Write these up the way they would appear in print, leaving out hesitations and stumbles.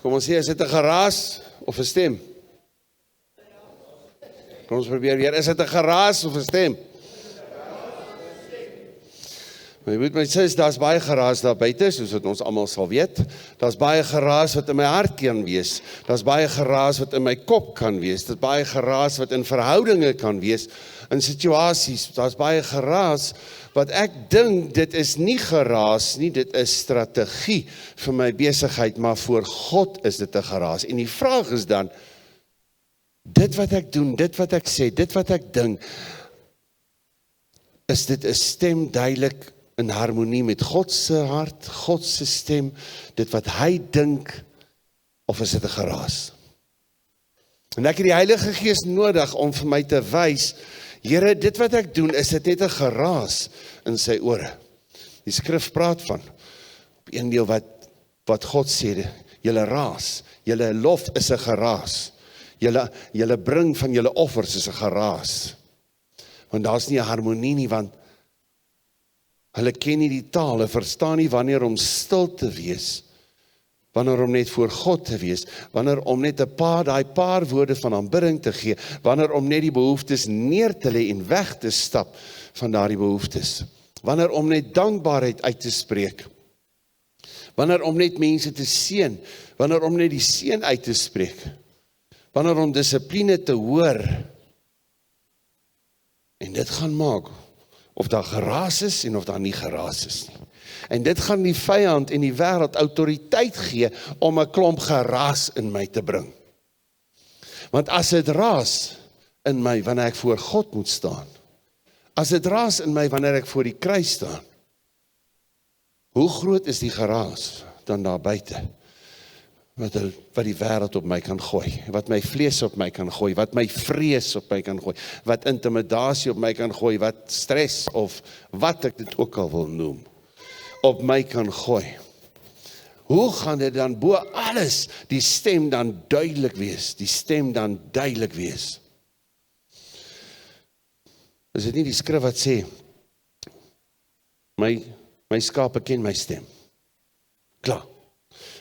Kom ons sê, is dit 'n geraas of 'n stem? Kom ons probeer weer, is dit 'n geraas of 'n stem? Maar jy moet my sê, daar's baie geraas daar buite, soos wat ons almal sal weet. Daar's baie geraas wat in my hart kan wees. Daar's baie geraas wat in my kop kan wees. Daar's baie geraas wat in verhoudinge kan wees, in situasies. Daar's baie geraas wat ek dink, dit is nie geraas nie, dit is strategie vir my besigheid, maar voor God is dit 'n geraas. En die vraag is dan, dit wat ek doen, dit wat ek sê, dit wat ek dink, is dit 'n stem duidelik in harmonie met God se hart, God se stem, dit wat hy dink, of is dit 'n geraas? En ek het die Heilige Gees nodig om vir my te wys, Here, dit wat ek doen, is dit net 'n geraas in sy ore. Die skrif praat van, op een deel wat God sê, julle raas, julle lof is 'n geraas, julle bring van julle offers is 'n geraas. Want daar's nie 'n harmonie nie, want hulle ken nie die taal, hulle verstaan nie wanneer om stil te wees, wanneer om net voor God te wees, wanneer om net daai paar woorde van aanbidding te gee, wanneer om net die behoeftes neer te lê en weg te stap van daardie behoeftes, wanneer om net dankbaarheid uit te spreek, wanneer om net mense te seën, wanneer om net die seën uit te spreek, wanneer om dissipline te hoor, en dit gaan maak, of daar geraas is en of daar nie geraas is nie. En dit gaan die vyand en die wêreld autoriteit gee om 'n klomp geraas in my te bring. Want as dit raas in my wanneer ek voor God moet staan, as dit raas in my wanneer ek voor die kruis staan, hoe groot is die geraas dan daar buite? Wat die wêreld op my kan gooi, wat my vlees op my kan gooi, wat my vrees op my kan gooi, wat intimidasie op my kan gooi, wat stres of wat ek dit ook al wil noem, op my kan gooi. Hoe gaan dit dan bo alles die stem dan duidelik wees, die stem dan duidelik wees? Is dit nie die skrif wat sê, my skape ken my stem? Klaar.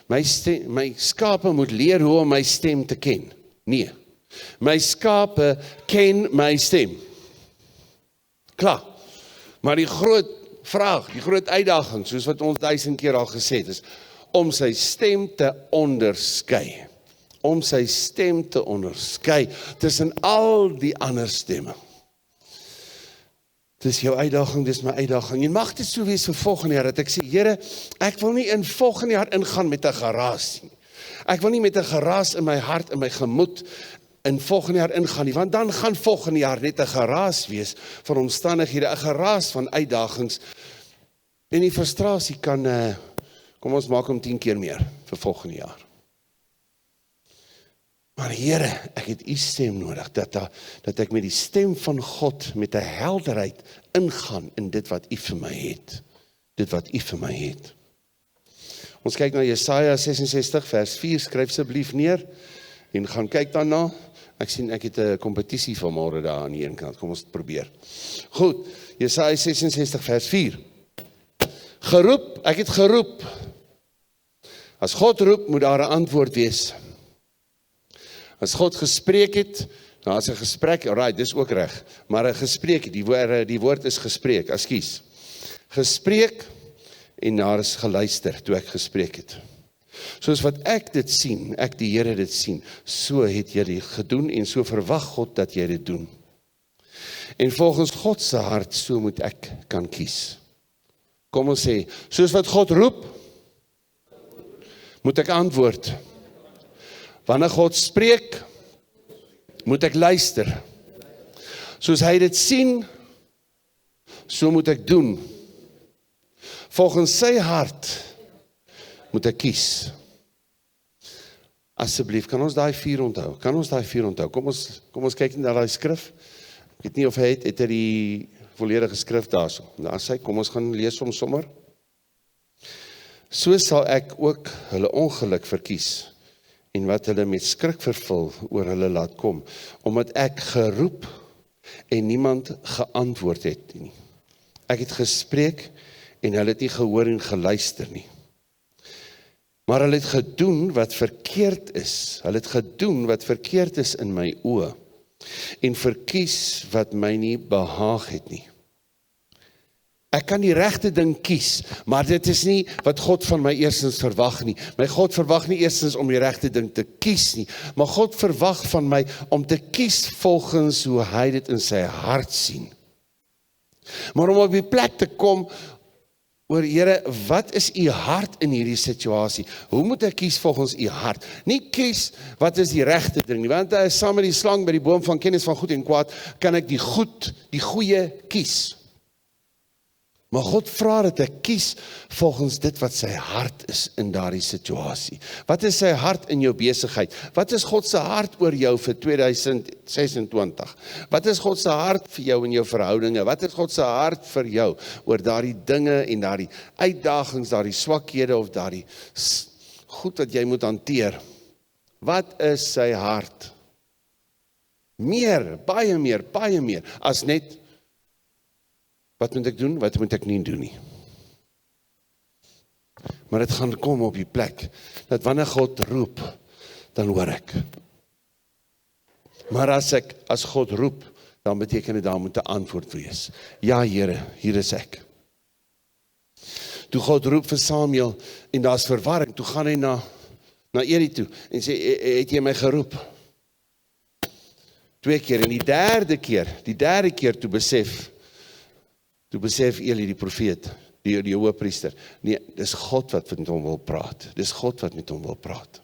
My skape moet leer hoe om my stem te ken. Nee. My skape ken my stem. Klaar. Maar die groot vraag, die groot uitdaging, soos wat ons 1000 keer al gesê het, is om sy stem te onderskei. Om sy stem te onderskei tussen al die ander stemme. Dis jou uitdaging, dis my uitdaging. En mag dit so wees vir volgende jaar, dat ek sê, Here, ek wil nie in volgende jaar ingaan met 'n geraas nie. Ek wil nie met 'n geraas in my hart, in my gemoed, in volgende jaar ingaan nie, want dan gaan volgende jaar net 'n geraas wees van omstandighede, 'n geraas van uitdagings. En die frustrasie kan, kom ons maak hom 10 keer meer vir volgende jaar. Maar Here, ek het u stem nodig, dat ek met die stem van God, met 'n helderheid ingaan in dit wat u vir my het. Dit wat u vir my het. Ons kyk na Jesaja 66 vers 4, skryf asseblief neer, en gaan kyk daarna. Ek sien, ek het 'n kompetisie vanmôre daar aan die een kant, kom ons probeer. Goed, Jesaja 66 vers 4. Geroep, ek het geroep. As God roep, moet daar 'n antwoord wees. As God gespreek het, nou as 'n gesprek, alright, dis ook reg, maar 'n gesprek, die woord is gespreek, ekskuus. Gespreek, en daar is geluister, toe ek gespreek het. Soos wat ek dit sien, ek die Here dit sien, so het jy dit gedoen, en so verwag God dat jy dit doen. En volgens God se hart, so moet ek kan kies. Kom ons sê, soos wat God roep, moet ek antwoord. Wanneer God spreek, moet ek luister. Soos hy dit sien, so moet ek doen. Volgens sy hart moet ek kies. Asseblief, kan ons daai 4 onthou? Kan ons daai 4 onthou? Kom ons kyk na daai skrif. Ek weet nie of hy het hy die volledige skrif daarso. Daar sê, kom ons gaan lees hom sommer. So sal ek ook hulle ongeluk verkies, en wat hulle met skrik vervul oor hulle laat kom, omdat ek geroep en niemand geantwoord het nie. Ek het gespreek en hulle het nie gehoor en geluister nie. Maar hulle het gedoen wat verkeerd is. Hulle het gedoen wat verkeerd is in my oë. En verkies wat my nie behaag het nie. Ek kan die regte ding kies, maar dit is nie wat God van my eerstens verwag nie. My God verwag nie eerstens om die regte ding te kies nie, maar God verwag van my om te kies volgens hoe hy dit in sy hart sien. Maar om op die plek te kom, oor Here, wat is u hart in hierdie situasie? Hoe moet ek kies volgens u hart? Nie kies wat is die regte ding nie, want saam met die slang by die boom van kennis van goed en kwaad, kan ek die goeie kies. Maar God vra dat ek kies volgens dit wat sy hart is in daardie situasie. Wat is sy hart in jou besigheid? Wat is God se hart oor jou vir 2026? Wat is God se hart vir jou in jou verhoudinge? Wat is God se hart vir jou oor daardie dinge en daardie uitdagings, daardie swakhede of daardie goed wat jy moet hanteer? Wat is sy hart? Meer, baie meer, as net wat moet ek doen, wat moet ek nie doen nie. Maar dit gaan kom op die plek, dat wanneer God roep, dan hoor ek. Maar as God roep, dan beteken dit daar moet 'n antwoord wees. Ja Here, hier is ek. Toe God roep vir Samuel, en daar's verwarring, toe gaan hy na Eli toe, en sê, het jy my geroep? 2 keer, en die derde keer toe besef Eli die profeet, die hoëpriester, nee, dis God wat met hom wil praat. Dis God wat met hom wil praat.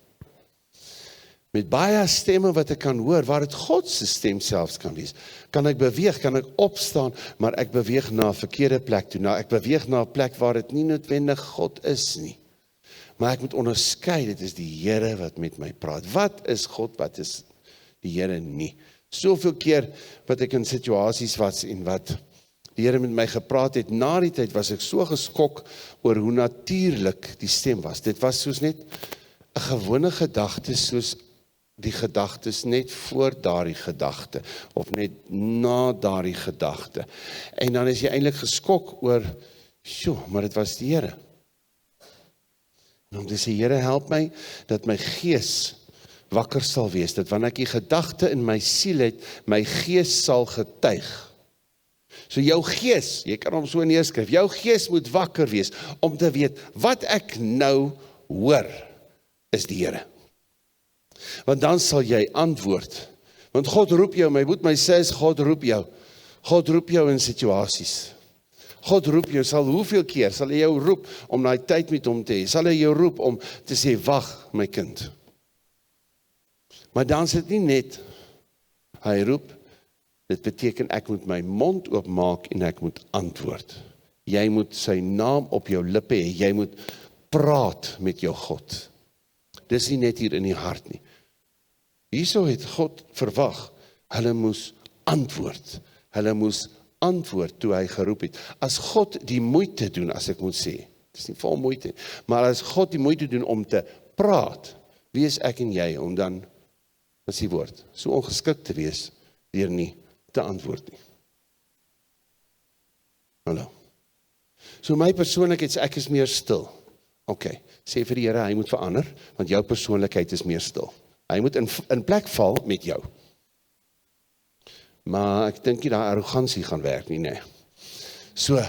Met baie stemme wat ek kan hoor, waar dit God se stem selfs kan wees, kan ek beweeg, kan ek opstaan, maar ek beweeg na 'n verkeerde plek toe, ek beweeg na 'n plek waar dit nie noodwendig God is nie. Maar ek moet onderskei, dit is die Here wat met my praat. Wat is God, wat is die Here nie? Soveel keer wat ek in situasies was en wat die Here met my gepraat het, na die tyd was ek so geskok oor hoe natuurlik die stem was. Dit was soos net 'n gewone gedagte, soos die gedagtes net voor daardie gedagte, of net na daardie gedagte. En dan is jy eintlik geskok oor, maar dit was die Here. En om te sê, Here, help my, dat my gees wakker sal wees, dat wanneer ek die gedagte in my siel het, my gees sal getuig. So jou gees, jy kan hom so neerskryf, jou gees moet wakker wees, om te weet, wat ek nou hoor, is die Here. Want dan sal jy antwoord. Want God roep jou, my boet, my sê, God roep jou. God roep jou in situasies. God roep jou, hoeveel keer sal hy jou roep om daai tyd met hom te hê? Sal hy jou roep om te sê, wag my kind. Maar dan is dit nie net, hy roep, dit beteken ek moet my mond oopmaak en ek moet antwoord. Jy moet sy naam op jou lippe hê, jy moet praat met jou God. Dis nie net hier in die hart nie. Hierso het God verwag, hulle moes antwoord. Hulle moes antwoord toe hy geroep het. As God die moeite doen, as ek moet sê, dit is nie vol moeite, maar as God die moeite doen om te praat, wie is ek en jy om dan, as die woord, so ongeskik te wees, deur nie te antwoord nie. Hallo. So my persoonlikheid, ek is meer stil. Ok, sê vir die Here, hy moet verander, want jou persoonlikheid is meer stil. Hy moet in plek val met jou. Maar ek dink nie daai arrogansie gaan werk nie, nee. So,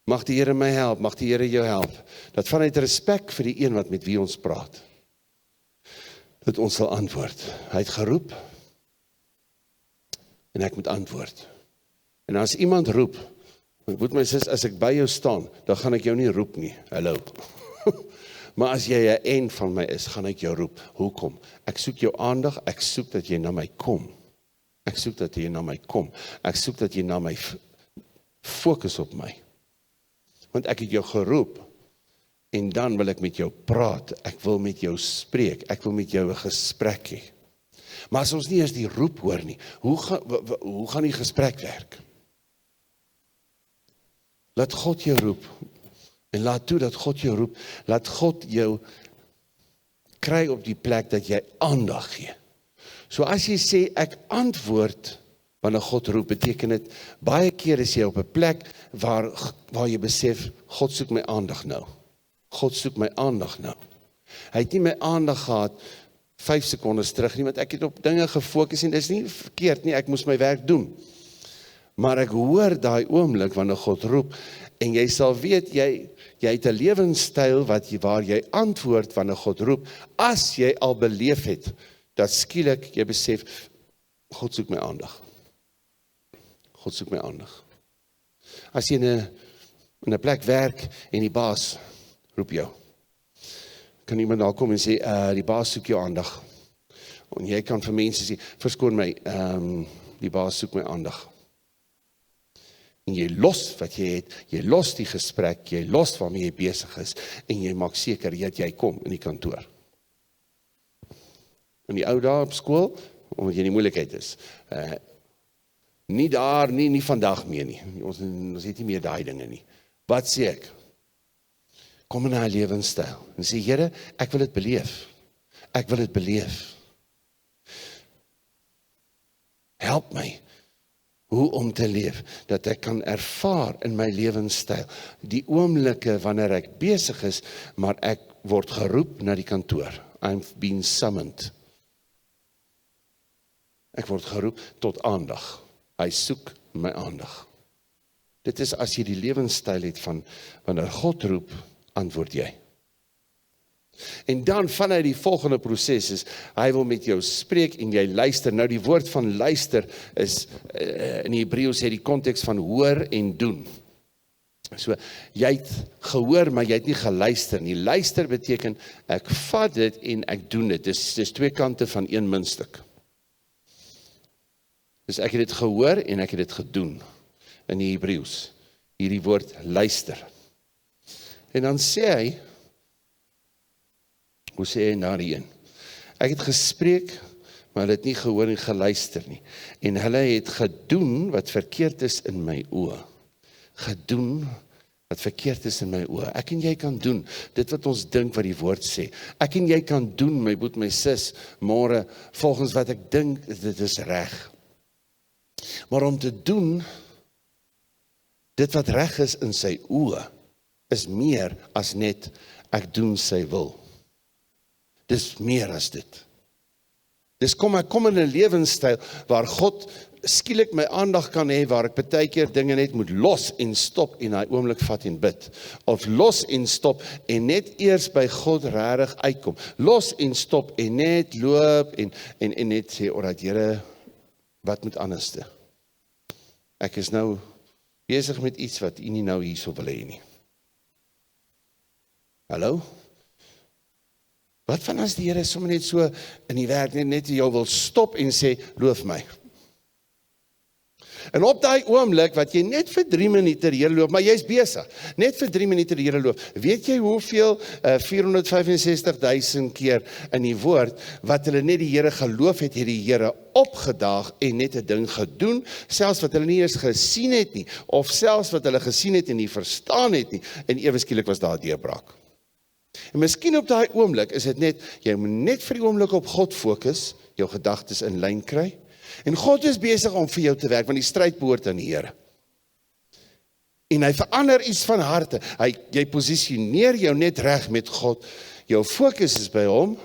mag die Here my help, mag die Here jou help, dat vanuit respek vir die een wat met wie ons praat, dat ons sal antwoord. Hy het geroep, en ek moet antwoord. En as iemand roep, moet my sis, as ek by jou staan, dan gaan ek jou nie roep nie, hallo. Maar as jy 'n en van my is, gaan ek jou roep. Hoekom? Ek soek jou aandag, ek soek dat jy na my kom. Ek soek dat jy na my kom. Ek soek dat jy na my fokus op my. Want ek het jou geroep, en dan wil ek met jou praat, ek wil met jou spreek, ek wil met jou 'n gesprek hê. Maar as ons nie eens die roep hoor nie, hoe gaan die gesprek werk? Laat God jou roep, en laat toe dat God jou roep, laat God jou kry op die plek dat jy aandag gee. So as jy sê, ek antwoord, wanneer God roep, beteken dit, baie keer is jy op 'n plek, waar jy besef, God soek my aandag nou. God soek my aandag nou. Hy het nie my aandag gehad 5 sekondes terug nie, want ek het op dinge gefokus en dis nie verkeerd nie, ek moes my werk doen. Maar ek hoor daai oomblik wanneer God roep, en jy sal weet, jy het 'n lewenstyl waar jy antwoord wanneer God roep, as jy al beleef het, dat skielik jy besef, God soek my aandag. God soek my aandag. As jy in 'n plek werk en die baas roep jou, kan iemand daar kom en sê, die baas soek jou aandag. En jy kan vir mense sê, verskoon my, die baas soek my aandag. En jy los wat jy het, jy los die gesprek, jy los waarmee jy besig is, en jy maak seker dat jy kom in die kantoor. In die ou dae op skool, omdat jy in die moeilikheid is, nie daar, nie vandag meer nie, ons het nie meer daai dinge nie. Wat sê ek? Kom in haar lewenstyl, en sê, Here, ek wil dit beleef, ek wil dit beleef. Help my, hoe om te leef, dat ek kan ervaar in my lewenstyl, die oomblikke wanneer ek besig is, maar ek word geroep na die kantoor. I'm being summoned. Ek word geroep tot aandag. Hy soek my aandag. Dit is as jy die lewenstyl het van, wanneer God roep, antwoord jy. En dan vanuit die volgende proses is, hy wil met jou spreek en jy luister. Nou die woord van luister is, in die Hebreëus het die konteks van hoor en doen. So, jy het gehoor, maar jy het nie geluister nie. Luister beteken, ek vat dit en ek doen dit. Dis twee kante van een muntstuk. Dus ek het dit gehoor en ek het dit gedoen. In die Hebreëus. Hierdie woord luister. En dan sê hy, hoe sê hy na die een? Ek het gespreek, maar hulle het nie gehoor en geluister nie. En hulle het gedoen wat verkeerd is in my oë. Gedoen wat verkeerd is in my oë. Ek en jy kan doen, dit wat ons dink wat die woord sê. Ek en jy kan doen, my boet, my sis, môre, volgens wat ek dink, dit is reg. Maar om te doen, dit wat reg is in sy oë, is meer as net, ek doen sy wil. Dis meer as dit. Dis ek kom in 'n lewenstyl waar God skielik my aandag kan hê, waar ek baie keer dinge net moet los en stop en daai oomblik vat en bid. Of los en stop en net eers by God regtig uitkom. Los en stop en net loop en net sê, alright Here, wat moet anderste? Ek is nou besig met iets wat U nie nou hierso wil hê nie. Hallo? Wat van as die Here sommer net so in die werk net jou wil stop en sê, loof my. En op daai oomblik wat jy net vir 3 minute die Here loof, maar jy's besig, net vir 3 minute die Here loof. Weet jy hoeveel 465.000 keer in die woord wat hulle net die Here geloof het, het die Here opgedaag en net 'n ding gedoen, selfs wat hulle nie eens gesien het nie, of selfs wat hulle gesien het en nie verstaan het nie, en ewe skielik was daar 'n deurbraak. En miskien op daai oomblik is dit net, jy moet net vir die oomblik op God fokus, jou gedagtes in lyn kry, en God is besig om vir jou te werk, want die stryd behoort aan die Here. En hy verander iets van harte, jy posisioneer jou net reg met God, jou fokus is by hom,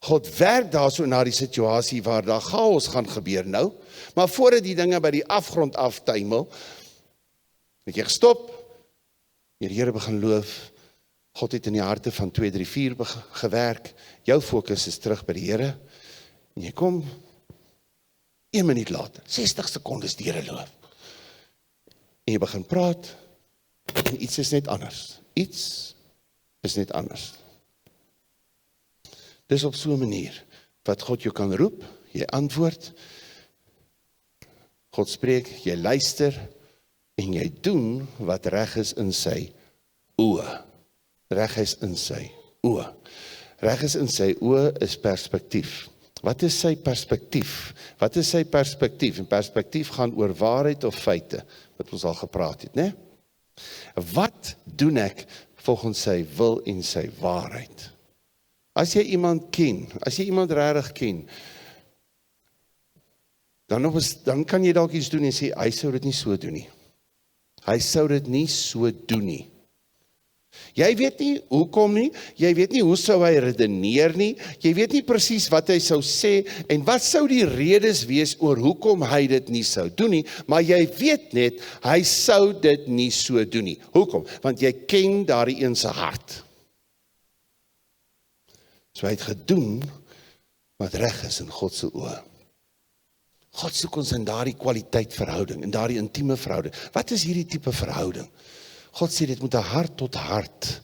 God werk daar so na die situasie waar daar chaos gaan gebeur nou, maar voordat die dinge by die afgrond aftuimel, het jy gestop, jy die Here begin loof, God het in die harte van 2, 3, 4 gewerk, jou fokus is terug by die Here, en jy kom 1 minuut later, 60 sekondes die Here loof, en jy begin praat, en iets is net anders, iets is net anders. Dis op so 'n manier, wat God jou kan roep, jy antwoord, God spreek, jy luister, en jy doen wat reg is in sy oë. Reg is in sy oë. Reg is in sy oë is perspektief. Wat is sy perspektief? Wat is sy perspektief? En perspektief gaan oor waarheid of feite, wat ons al gepraat het, né? Wat doen ek volgens sy wil en sy waarheid? As jy iemand ken, as jy iemand regtig ken, dan kan jy dalk iets doen en sê, hy sou dit nie so doen nie. Hy sou dit nie so doen nie. Jy weet nie hoekom nie, jy weet nie hoe sou hy redeneer nie, jy weet nie presies wat hy sou sê, en wat sou die redes wees oor hoekom hy dit nie sou doen nie, maar jy weet net, hy sou dit nie so doen nie. Hoekom? Want jy ken daardie een se hart. So hy het gedoen wat reg is in God se oë. God soek ons in daardie kwaliteit verhouding, in daardie intieme verhouding. Wat is hierdie tipe verhouding? God sê dit moet 'n hart tot hart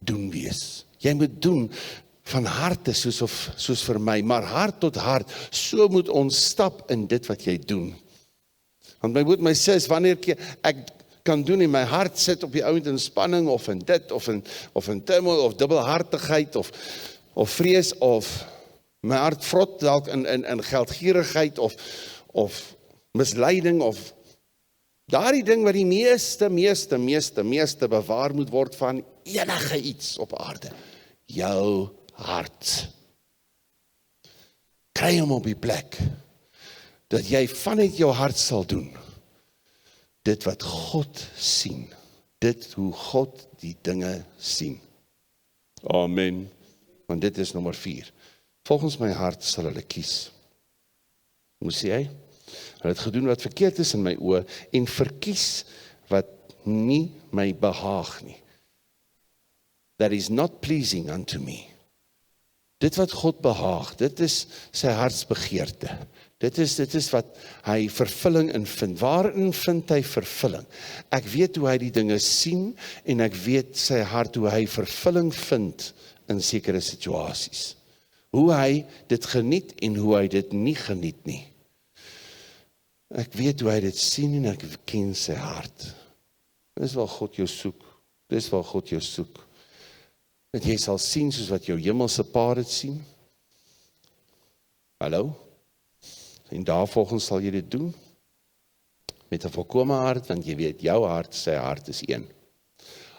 doen wees. Jy moet doen van harte soos vir my, maar hart tot hart, so moet ons stap in dit wat jy doen. Want my broer, my sis, wanneer ek kan doen en my hart sit op die ouend in spanning, of in dit, of in turmoil, of dubbelhartigheid, of vrees, of my hart vrot dalk in geldgierigheid, of misleiding, of daardie ding wat die meeste bewaar moet word van enige iets op aarde. Jou hart. Kry hom op die plek, dat jy vanuit jou hart sal doen, dit wat God sien, dit hoe God die dinge sien. Amen. Want dit is nommer 4. Volgens my hart sal hulle kies. Hoe sê hy? Hulle het gedoen wat verkeerd is in my oë, en verkies wat nie my behaag nie. That is not pleasing unto me. Dit wat God behaag, dit is sy hartsbegeerte. Dit is wat hy vervulling in vind. Waarin vind hy vervulling? Ek weet hoe hy die dinge sien, en ek weet sy hart hoe hy vervulling vind in sekere situasies. Hoe hy dit geniet en hoe hy dit nie geniet nie. Ek weet hoe hy dit sien en ek ken sy hart. Dis waar God jou soek. Dis waar God jou soek. Dat jy sal sien soos wat jou hemelse Pa dit sien. Hallo? En daarvolgens sal jy dit doen. Met 'n volkome hart, want jy weet, jou hart, sy hart is een.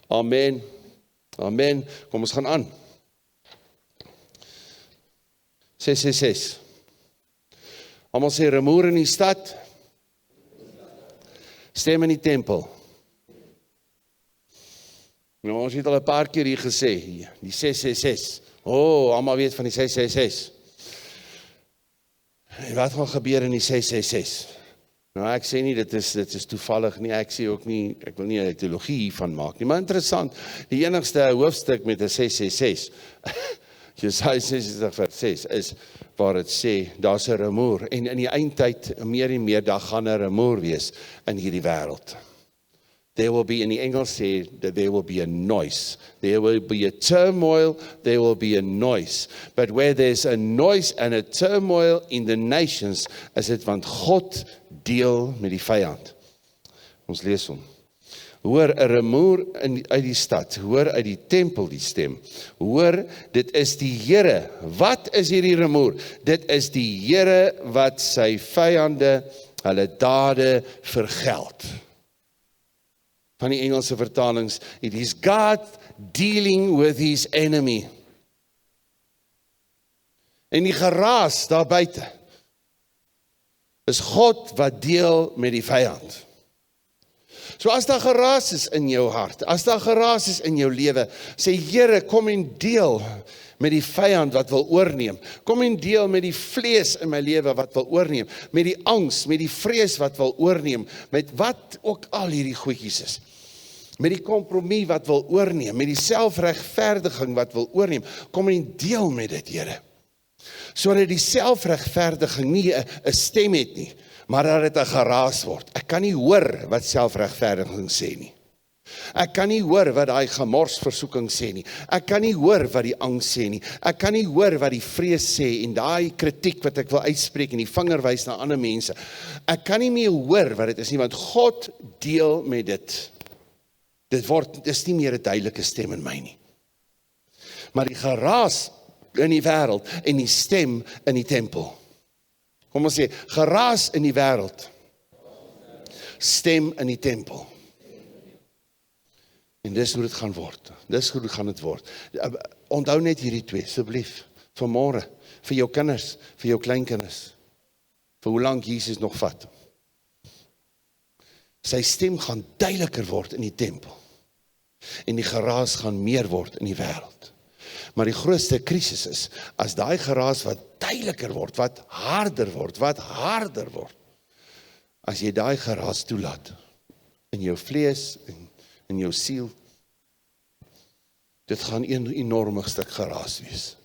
Amen. Amen. Kom ons gaan aan. 666. Almal sê rumoer in die stad. Stem in die tempel. Nou, ons het al 'n paar keer hier gesê, die 666. Almal weet van die 666. En wat gaan gebeur in die 666? Nou, ek sê nie, dit is toevallig nie, ek sê ook nie, ek wil nie 'n teologie hiervan maak nie, maar interessant, die enigste hoofstuk met 'n 666, Jesaja 66:6 is waar het sê, daar's 'n rumoer, en in die eindtyd, meer en meer, daar gaan 'n rumoer wees in hierdie wêreld. There will be, in die Engels sê, that there will be a noise. There will be a turmoil, there will be a noise. But where there's a noise and a turmoil in the nations, is dit want God deel met die vyand. Ons lees hom. Hoor 'n rumoer uit die stad, hoor uit die tempel die stem. Hoor, dit is die Here. Wat is hierdie rumoer? Dit is die Here wat sy vyande, hulle dade vergeld. Van die Engelse vertalings, it is God dealing with his enemy. En die geraas daar buite is God wat deel met die vyand. So as daar geraas is in jou hart, as daar geraas is in jou lewe, sê Here, kom en deel met die vyand wat wil oorneem. Kom en deel met die vlees in my lewe wat wil oorneem, met die angs, met die vrees wat wil oorneem, met wat ook al hierdie goedjies is. Met die kompromie wat wil oorneem, met die selfregverdiging wat wil oorneem, kom en deel met dit, Here. Sodat die selfregverdiging nie 'n stem het nie, maar dat dit 'n geraas word. Ek kan nie hoor wat selfregverdiging sê nie. Ek kan nie hoor wat daai gemorsversoeking sê nie. Ek kan nie hoor wat die angs sê nie. Ek kan nie hoor wat die vrees sê en daai kritiek wat ek wil uitspreek en die vinger wys na ander mense. Ek kan nie meer hoor wat dit is nie, want God deel met dit. Dit is nie meer 'n duidelike stem in my nie. Maar die geraas in die wêreld en die stem in die tempel. Kom ons sê, geraas in die wêreld, stem in die tempel. En dis hoe dit gaan word. Dis hoe dit gaan word. Onthou net hierdie twee, asseblief, vanmôre, vir jou kinders, vir jou kleinkinders, vir hoe lank Jesus nog vat. Sy stem gaan duideliker word in die tempel. En die geraas gaan meer word in die wêreld. Maar die grootste krisis is, as daai geraas wat duideliker word, wat harder word, as jy daai geraas toelaat, in jou vlees, in jou siel, dit gaan een enorme stuk geraas wees.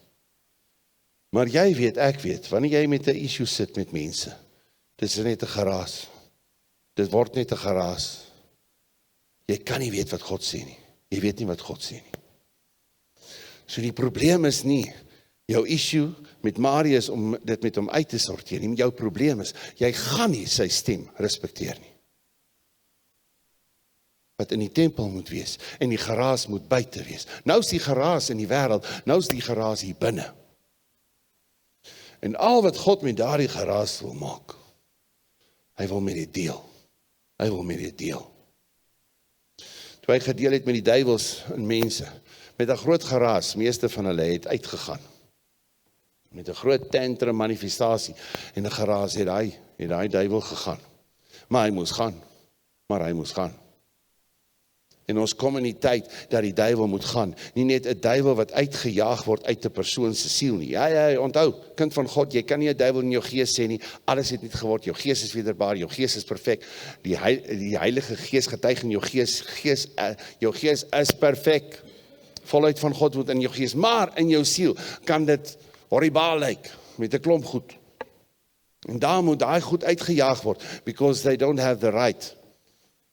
Maar jy weet, ek weet, wanneer jy met 'n issue sit met mense, dit is net 'n geraas. Dit word net 'n geraas. Jy kan nie weet wat God sê nie. Jy weet nie wat God sê nie. So die probleem is nie jou issue met Marius om dit met hom uit te sorteer nie. Jou probleem is, jy gaan nie sy stem respekteer nie. Wat in die tempel moet wees, en die geraas moet buite wees. Nou is die geraas in die wêreld, nou is die geraas hier binne. En al wat God met daardie geraas wil maak, hy wil met dit deel. Hy wil met dit deel. Toe hy gedeel het met die duiwels en mense, met 'n groot geraas, meeste van hulle het uitgegaan. Met 'n groot tantrum manifestasie, en 'n geraas het hy duiwel gegaan. Maar hy moes gaan. En ons kom in die tyd dat die duiwel moet gaan. Nie net 'n duiwel wat uitgejaag word uit 'n persoon se siel nie. Ja, onthou, kind van God, jy kan nie 'n duiwel in jou gees sê nie. Alles het nie geword. Jou gees is wederbaar, jou gees is perfek. Die Heilige Gees getuig in jou gees. Jou gees is perfek. Voluit van God word in jou gees. Maar in jou siel kan dit horribaal lyk met 'n klomp goed. En daar moet daai goed uitgejaag word, because they don't have the right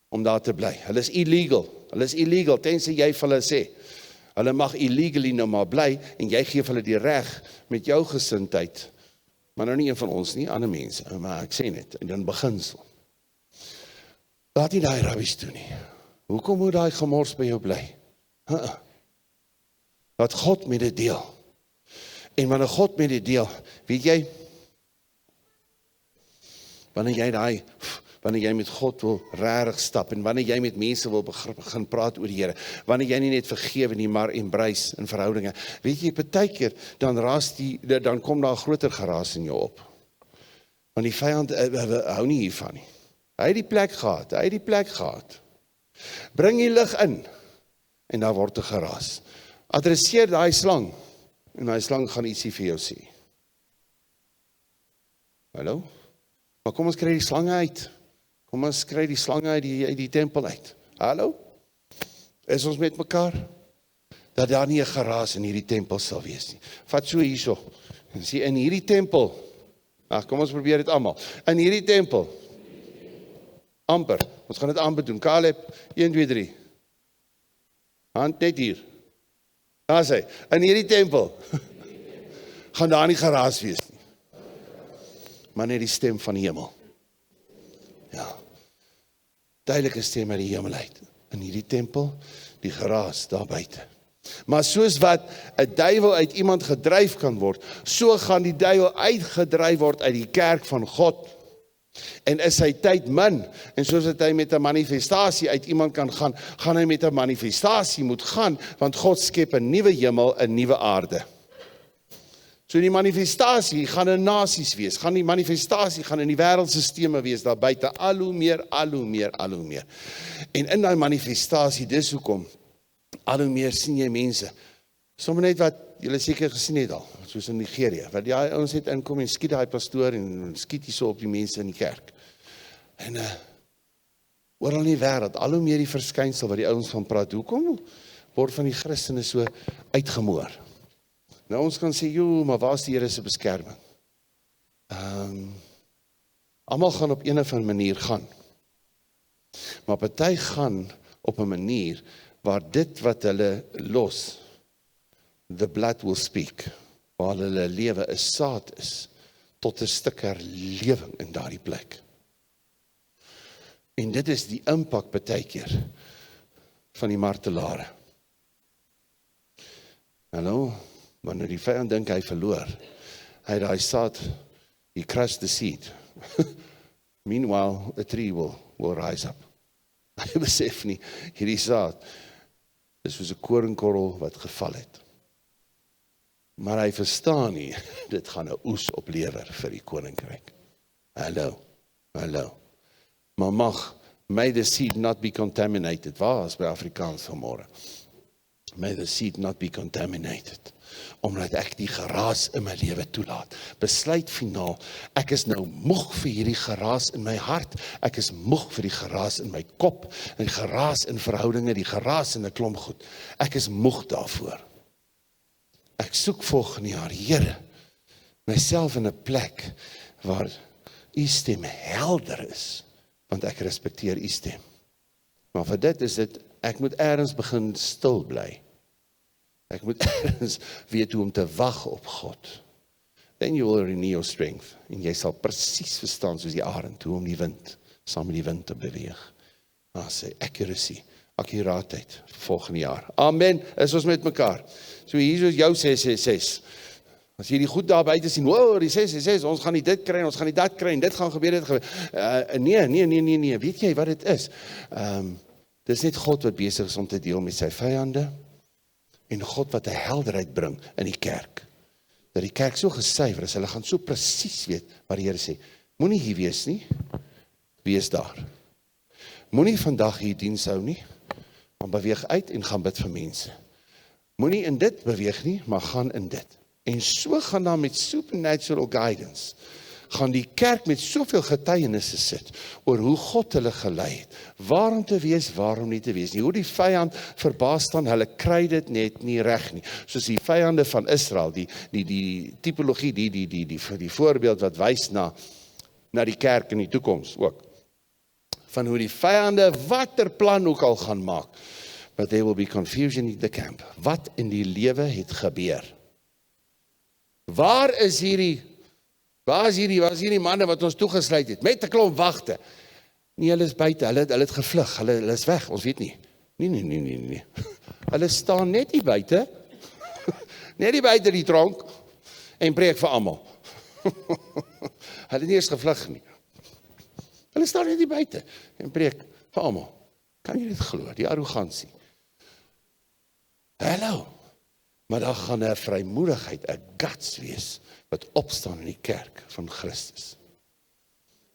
om daar te bly. Hulle is illegal, tensy jy vir hulle sê, hulle mag illegally nou maar bly, en jy gee vir hulle die reg met jou gesindheid, maar nou nie een van ons nie, ander mense, maar ek sê net, en dan beginsel. Laat nie daai rabbies toe nie. Hoekom moet daai gemors by jou bly? Laat God met dit deel. En wanneer God met dit deel, weet jy, wanneer jy met God wil regtig stap, en wanneer jy met mense wil begin praat oor die Here, wanneer jy nie net vergewe nie, maar embrace in verhoudinge, weet jy, partykeer, dan kom daar 'n groter geraas in jou op. Want die vyand hou nie hiervan nie. Hy het die plek gehad. Bring die lig in, en daar word 'n geraas. Adresseer daai slang, en daai slang gaan ietsie vir jou sê. Hallo? Maar kom ons kry die slange uit. Kom ons kry die slange uit die tempel uit. Hallo? Is ons met mekaar? Dat daar nie 'n geraas in hierdie tempel sal wees nie. Vat so hierso. En sê in hierdie tempel. Kom ons probeer dit almal. In hierdie tempel. Amper. Ons gaan dit amper doen. Caleb, 1, 2, 3. Hand net hier. Daar sê, in hierdie tempel. Gaan daar nie geraas wees nie. Maar net die stem van die hemel. Ja. Duidelike stem uit die hemel uit. In hierdie tempel, die geraas daar buite. Maar soos wat 'n duiwel uit iemand gedryf kan word, so gaan die duiwel uitgedryf word uit die kerk van God. En is sy tyd min, en soos dat hy met 'n manifestasie uit iemand kan gaan, gaan hy met 'n manifestasie moet gaan, want God skep 'n nuwe hemel, 'n nuwe aarde. So die manifestasie gaan in nasies wees, die manifestasie gaan in die wêreldstelsels wees, daar buite al hoe meer. En in daai manifestasie, dis hoekom, al hoe meer sien jy mense, sommer net wat julle seker gesien het al, soos in Nigeria, wat die ouens net inkom en skiet daai pastoor en skiet hier so op die mense in die kerk. En oral in die wêreld, al hoe meer die verskynsel wat die ouens van praat, hoekom word van die Christene so uitgemoor? Nou ons kan sê, maar waar is die Here se beskerming? Almal gaan op een of ander manier gaan. Maar party gaan op 'n manier waar dit wat hulle los, the blood will speak, waar hulle lewe 'n saad is, tot 'n stuk herlewing in daardie plek. En dit is die impak partykeer van die martelare. Hallo? Wanneer die vyand dink hy verloor, hy daai saad, he crushed the seed. Meanwhile, a tree will rise up. Hy besef nie, hierdie saad, is soos 'n koringkorrel wat geval het. Maar hy verstaan nie, dit gaan 'n oes oplewer vir die koninkryk. Hallo. Maar May the seed not be contaminated. Waar is by Afrikaans vanmôre? May the seed not be contaminated. Omdat ek die geraas in my lewe toelaat. Besluit finaal, ek is nou moeg vir hierdie geraas in my hart, ek is moeg vir die geraas in my kop, en die geraas in verhoudinge, die geraas in 'n klomp goed. Ek is moeg daarvoor. Ek soek volgende jaar, Here, myself in 'n plek waar u stem helder is, want ek respekteer u stem. Maar vir dit is dit, ek moet ergens begin stil bly. Ek moet ergens weet hoe om te wag op God. Then you will renew your strength. En jy sal presies verstaan soos die arend, hoe om die wind, saam met die wind te beweeg. Maar sê, accuracy, akkuraatheid, volgende jaar. Amen, is ons met mekaar. So hier is jou 666. As jy die goed daar buite sien, wow, die 666, ons gaan nie dit kry, ons gaan nie dat kry, en dit gaan gebeur, dit gebeur. Nee, weet jy wat dit is? Dis net God wat besig is om te deel met sy vyande, en God wat 'n helderheid bring in die kerk. Dat die kerk so gesuiwer is, hulle gaan so presies weet wat die Here sê. Moenie hier wees nie, wees daar. Moenie vandag hier diens hou nie, maar beweeg uit en gaan bid vir mense. Moenie in dit beweeg nie, maar gaan in dit. En so gaan dan met supernatural guidance, gaan die kerk met soveel getuienisse sit, oor hoe God hulle gelei het, waarom te wees, waarom nie te wees nie, hoe die vyand verbaas staan, hulle kry dit net nie reg nie, soos die vyande van Israel, die typologie, die voorbeeld wat wys na die kerk in die toekoms ook, van hoe die vyande watter plan ook al gaan maak, but there will be confusion in the camp, wat in die lewe het gebeur, waar is hierdie manne wat ons toegesluit het, met 'n klomp wagte? Nee, hulle is buite, hulle het gevlug, hulle is weg, ons weet nie. Nee. Hulle staan net hier buite, net hier buite die tronk, en preek vir almal. Hulle het nie eens gevlug nie. Hulle staan net hier buite, en preek vir almal. Kan jy dit glo, die arrogansie? Hallo. Maar daar gaan 'n vrymoedigheid, 'n guts wees, wat opstaan in die kerk van Christus.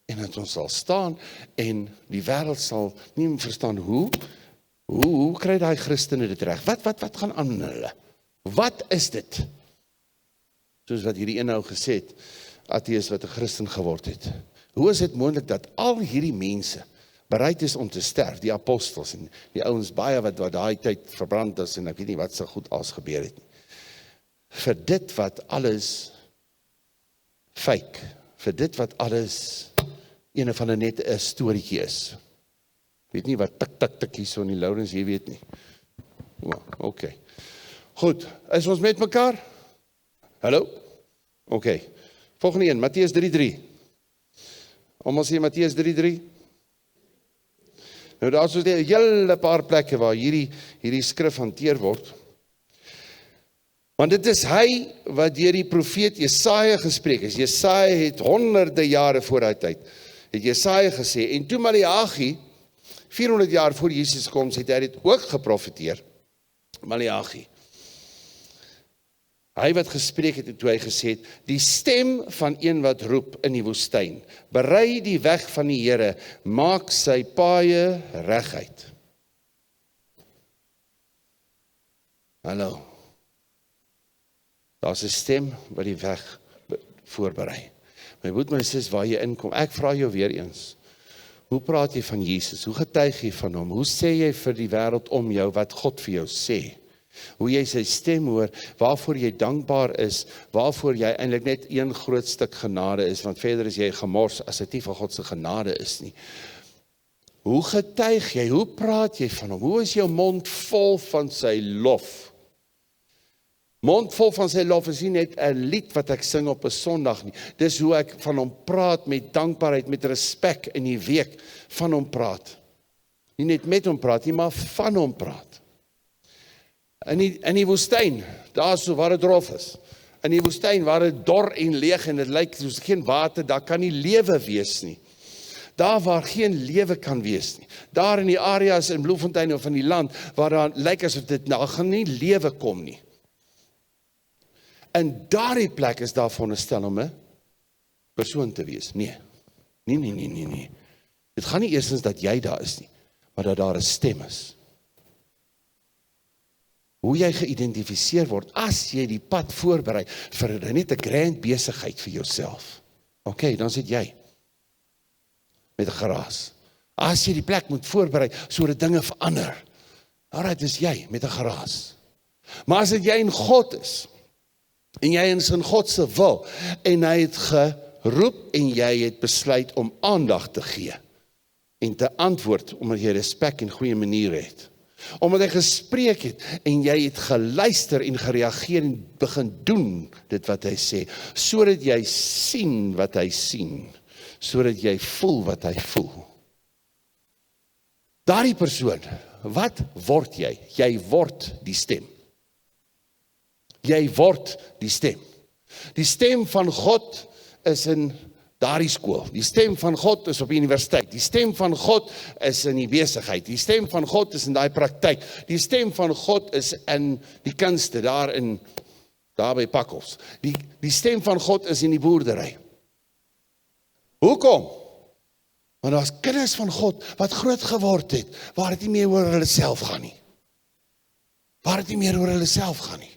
En dat ons sal staan, en die wêreld sal nie verstaan, hoe kry daai Christene dit reg? Wat gaan aan in hulle? Wat is dit? Soos wat hierdie een nou gesê het, ateës wat 'n Christen geword het. Hoe is dit moontlik dat al hierdie mense bereid is om te sterf, die apostels, en die ouens baie wat daai tyd verbrand is, en ek weet nie wat so goed als gebeur het nie. Vir dit wat alles fake, vir dit wat alles een van 'n net 'n storieetjie is. Weet nie wat tik hier so in die Lourens, jy weet nie. Okay. Goed, is ons met mekaar? Hallo? Okay. Volgende een, Matteus 3:3. Almal sê Matteus 3:3. Nou daar is 'n hele paar plekke waar hierdie skrif hanteer word. Want dit is hy wat deur die profeet Jesaja gespreek is. Jesaja het honderde jare voor hy tyd, het Jesaja gesê, en toe Maleagi, 400 jaar voor Jesus kom, het hy dit ook geprofeteer, Maleagi. Hy wat gespreek het, toe hy gesê het, die stem van een wat roep in die woestyn, berei die weg van die Here, maak sy paaie reguit. Hallo. Daar's 'n stem wat die weg voorberei. My broer, my sis, waar jy inkom, ek vra jou weer eens, hoe praat jy van Jesus? Hoe getuig jy van hom? Hoe sê jy vir die wêreld om jou wat God vir jou sê? Hoe jy sy stem hoor, waarvoor jy dankbaar is, waarvoor jy eintlik net een groot stuk genade is, want verder is jy gemors as dit nie van God se genade is nie. Hoe getuig jy? Hoe praat jy van hom? Hoe is jou mond vol van sy lof? Mond vol van sy lof is nie net 'n lied wat ek sing op 'n Sondag nie. Dis hoe ek van hom praat met dankbaarheid, met respek in die week van hom praat. Nie net met hom praat nie, maar van hom praat. In die woestyn, daar so waar dit rof is. In die woestyn waar dit dor en leeg en dit lyk soos geen water, daar kan nie lewe wees nie. Daar waar geen lewe kan wees nie. Daar in die areas in Bloemfontein of in die land waar daar lyk asof dit daar gaan nie lewe kom nie. In daardie plek is daar veronderstel om 'n persoon te wees. Nee. Dit gaan nie eerstens dat jy daar is nie, maar dat daar 'n stem is. Hoe jy geïdentifiseer word, as jy die pad voorberei, vir net 'n grand besigheid vir jouself. OK, dan sit jy met 'n geraas. As jy die plek moet voorberei, sodat dinge verander, alright, is jy met 'n geraas. Maar as dit jy in God is, en jy is in God se wil, en hy het geroep, en jy het besluit om aandag te gee, en te antwoord, omdat jy respek en goeie maniere het, omdat hy gespreek het, en jy het geluister en gereageer, en begin doen dit wat hy sê, sodat jy sien wat hy sien, sodat jy voel wat hy voel. Daardie persoon, wat word jy? Jy word die stem. Jy word die stem. Die stem van God is in daardie skool. Die stem van God is op die universiteit. Die stem van God is in die besigheid. Die stem van God is in daai praktyk. Die stem van God is in die kunste, daar by Pakkels. Die stem van God is in die boerdery. Hoekom? Want daar's kinders van God wat groot geword het, waar dit nie meer oor hulle self gaan nie. Waar dit nie meer oor hulle self gaan nie.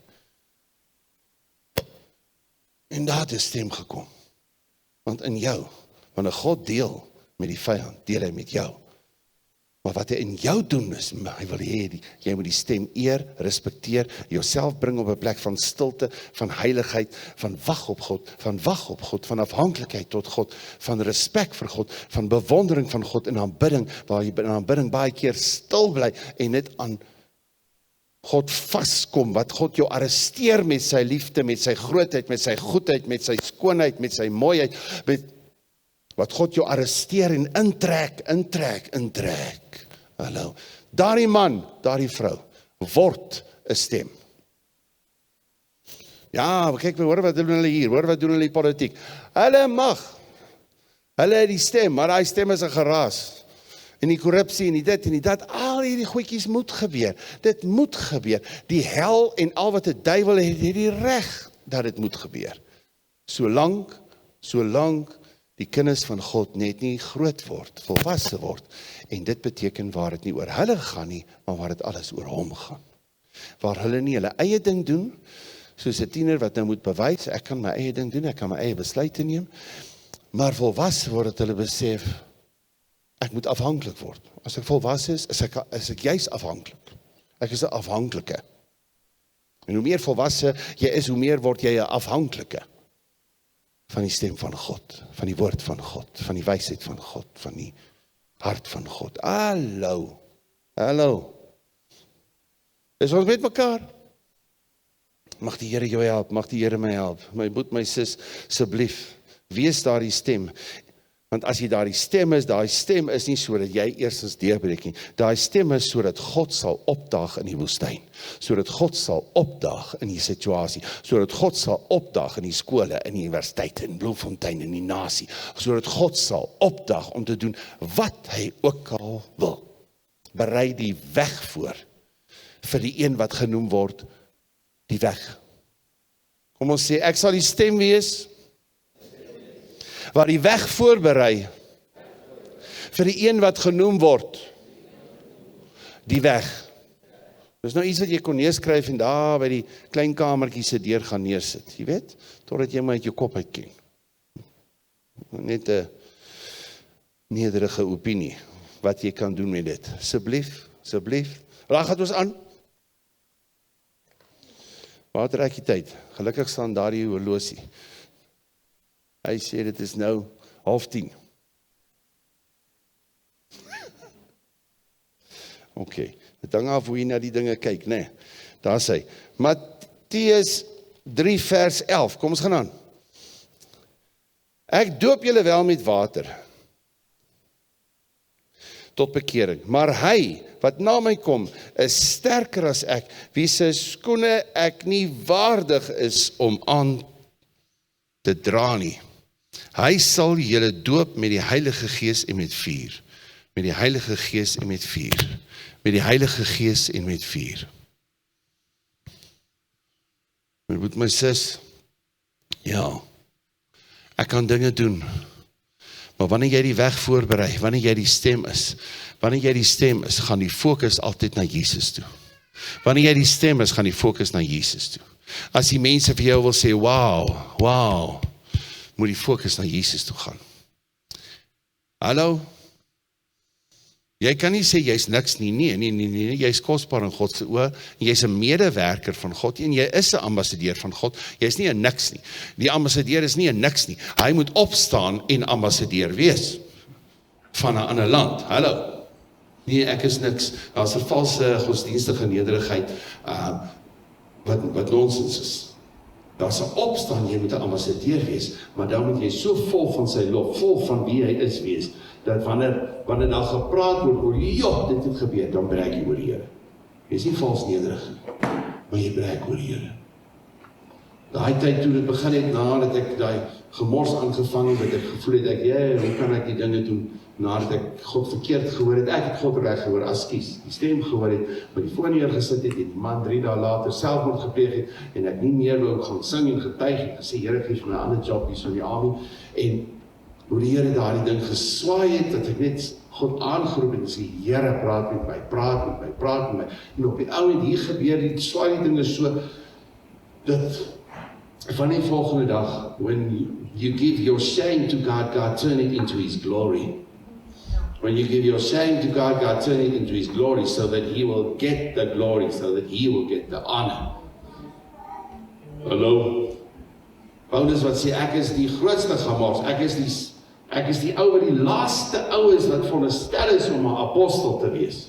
En daar het 'n stem gekom. Want in jou, wanneer God deel met die vyand, deel hy met jou. Maar wat hy in jou doen is, hy wil hê, jy moet die stem eer, respekteer, jouself bring op 'n plek van stilte, van heiligheid, van wag op God, van afhanklikheid tot God, van respek vir God, van bewondering van God en aanbidding, waar jy in aanbidding baie keer stil bly en net aan God vaskom, wat God jou arresteer met sy liefde, met sy grootheid, met sy goedheid, met sy skoonheid, met sy mooiheid, wat God jou arresteer en intrek. Hallo. Daardie man, daardie vrou, word 'n stem. Ja, kyk, hoor wat doen hulle hier, hoor wat doen hulle in politiek. Hulle mag, hulle het die stem, maar daai stem is 'n geraas. En die korrupsie en die dit en die dat, al hierdie goedjies moet gebeur. Dit moet gebeur. Die hel en al wat 'n duiwel het die reg dat dit moet gebeur. Solank die kinders van God net nie groot word, volwasse word. En dit beteken waar dit nie oor hulle gaan nie, maar waar dit alles oor hom gaan. Waar hulle nie hulle eie ding doen, soos 'n tiener wat nou moet bewys, ek kan my eie ding doen, ek kan my eie besluite neem, maar volwasse word dat hulle besef, ek moet afhanklik word. As ek volwasse is ek juis afhanklik. Ek is 'n afhanklike. En hoe meer volwasse jy is, hoe meer word jy 'n afhanklike van die stem van God, van die woord van God, van die wysheid van God, van die hart van God. Hallo. Is ons met mekaar? Mag die Here jou help, mag die Here my help. My boet, my sis, asseblief, wees daardie stem. Want as jy daardie stem is nie sodat jy eerstens deurbreek nie. Daai stem is sodat God sal opdaag in die woestyn. Sodat God sal opdaag in die situasie. Sodat God sal opdaag in die skole, in die universiteite, in Bloemfontein, in die nasie. Sodat God sal opdaag om te doen wat hy ook al wil. Berei die weg voor vir die een wat genoem word die weg. Kom ons sê, ek sal die stem wees waar die weg voorberei vir die een wat genoem word die weg. Dis nou iets wat jy kon neerskryf en daar by die klein kamertjie se deur gaan neersit, jy weet, totdat jy my uit jou kop uitken. Net 'n nederige opinie wat jy kan doen met dit. Asseblief. Waar gaan ons aan? Waar trek jy tyd? Gelukkig staan daardie horlosie. Hy sê dit is nou 9:30. OK, dit hang af hoe jy na die dinge kyk, né? Daar sê, Matteus 3 vers 11, kom ons gaan aan. Ek doop julle wel met water, tot bekering, maar hy wat na my kom, is sterker as ek, wie se skoene ek nie waardig is om aan te dra nie. Hy sal julle doop met die Heilige Gees en met vuur. Met die Heilige Gees en met vuur. Met die Heilige Gees en met vuur. My broer, my sis, ja, ek kan dinge doen, Maar wanneer jy die weg voorberei, wanneer jy die stem is, gaan die fokus altyd na Jesus toe. Wanneer jy die stem is, gaan die fokus na Jesus toe. As die mense vir jou wil sê, wow, moet die fokus na Jesus toe gaan. Hallo? Jy kan nie sê jy's niks nie, nee, jy's kosbaar in God se oë, en jy's 'n medewerker van God, en jy is 'n ambassadeur van God, jy's nie 'n niks nie. Die ambassadeur is nie 'n niks nie, hy moet opstaan en ambassadeur wees, van 'n ander land, hallo. Nee, ek is niks, daar's 'n valse godsdienstige nederigheid, wat nonsens is. Daar's 'n opstaan, jy moet 'n ambassadeur wees, maar dan moet jy so vol van sy lof, vol van wie hy is wees, dat wanneer daar gepraat word oor, dit het gebeur, dan breek jy oor die Here. Jy is nie vals nederig nie, maar jy breek oor die Here. Daai tyd toe dit begin het, nadat ek daai gemors aangevang het, dat ek gevoel het, hoe kan ek die dinge doen, nadat ek God verkeerd gehoor het, ek het God reg gehoor, askies, die stem gehoor het, maar die foon neergesit het, die man 3 dae later selfmoord gepleeg het, en ek nie meer wou gaan sing en getuig het, gesê, Here, gee my 'n ander job hier so in die army, en hoe die Here daardie ding geswaai het, dat ek net God aangeroep en sê, Here, praat met my, en op die ouend hier gebeur, die swaai die dinge so, dat van die volgende dag, when you give your shame to God, God turn it into His glory. When you give your shame to God, God turn it into His glory, so that He will get the glory, so that He will get the honor. Hallo? Paulus wat sê, ek is die grootste gemors, ek is die ou wat die laaste ou is wat veronderstel is om 'n apostel te wees.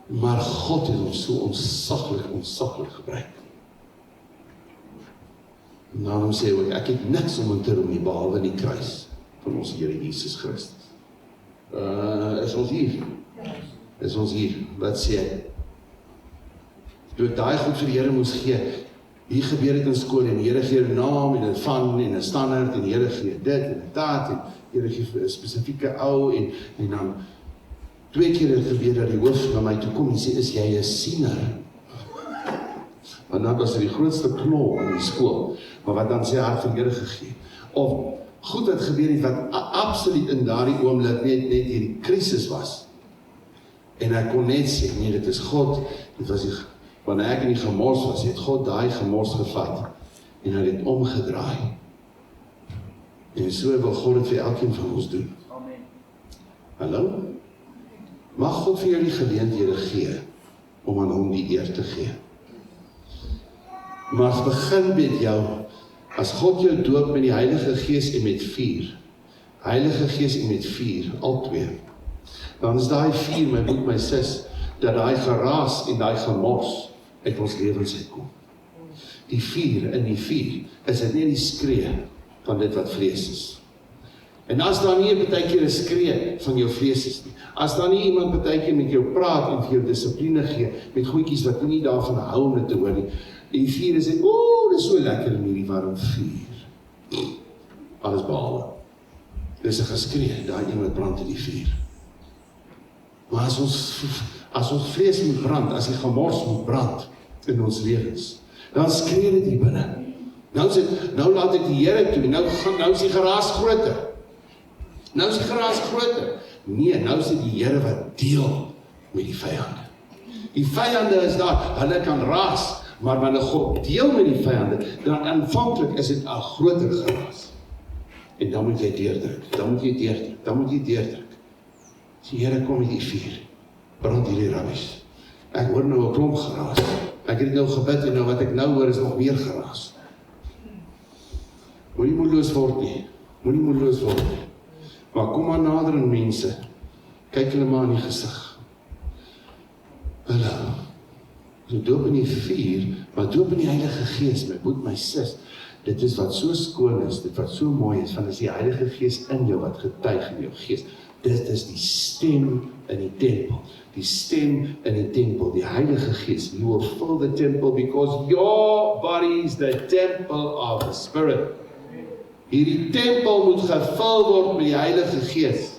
Maar God het ons so ontsaglik gebruik. En daarom sê ek het niks om in te roem nie, behalwe die kruis van ons Here Jesus Christus. Is ons hier, wat sê ek? Toe ek daai goed vir die Here moes gee, hier gebeur het in skool, en die Here gee 'n naam, en 'n van, en 'n standaard, en die Here gee dit, en dat, en die Here gee 'n spesifieke ou, en dan 2 keer het gebeur dat die hoof na my toe kom, en sê, is jy 'n siener? Want dan was die grootste knol in die skool, maar wat dan sê hart van die Here gegee, of goed wat gebeur het, wat absoluut in daardie oomblik net hierdie krisis was, en ek kon net sê, nee, dit is God, dit was die, wanneer ek in die gemors was, het God daai gemors gevat, en hy het omgedraai, en so wil God het vir elkeen van ons doen. Amen. Hallo? Mag God vir jou die geleenthede gee, om aan hom die eer te gee. Maar begin met jou, as God jou doop met die Heilige Gees en met vuur, Heilige Gees en met vuur, al twee, dan is daai vuur, my broer, my sis, dat daai geraas en daai gemors uit ons lewens uitkom. Die vuur in die vuur, is dit nie die skree van dit wat vlees is. En as daar nie partykeer 'n skree van jou vlees is nie, as daar nie iemand partykeer met jou praat en vir jou dissipline gee, met goedjies wat nie daarvan hou om dit te hoor nie, die vuur is dit, dit is so lekker in hierdie warm vuur. Alles behalwe. Dit is 'n geskree, daai ding wat brand in die vuur. Maar as ons vlees moet brand, as die gemors moet brand in ons lewens, dan skree dit hier binne. Nou laat ek die Here toe, nou is die geraas groter. Nou is die geraas groter. Nee, nou is dit die Here wat deel met die vyande. Die vyande is daar, hulle kan raas, maar wanneer God deel met die vyande, dan aanvanklik is dit 'n groter geraas. En dan moet jy deurdruk, dan moet jy deurdruk. Sê, Here, kom met die vuur, brand hierdie rubbish. Ek hoor nou 'n klomp geraas. Ek het nou gebid en nou wat ek nou hoor is nog meer geraas. Moenie moedeloos word nie. Maar kom maar nader aan mense. Kyk hulle maar in die gesig. Hulle doop in die vuur, maar doop in die Heilige Gees, my broer, my sis. Dit is wat so skoon is, dit wat so mooi is, van is die Heilige Gees in jou, wat getuig in jou gees. Dit is die stem in die tempel. Die stem in die tempel, die Heilige Gees. You will fill the temple because your body is the temple of the Spirit. Hierdie tempel moet gevul word met die Heilige Gees.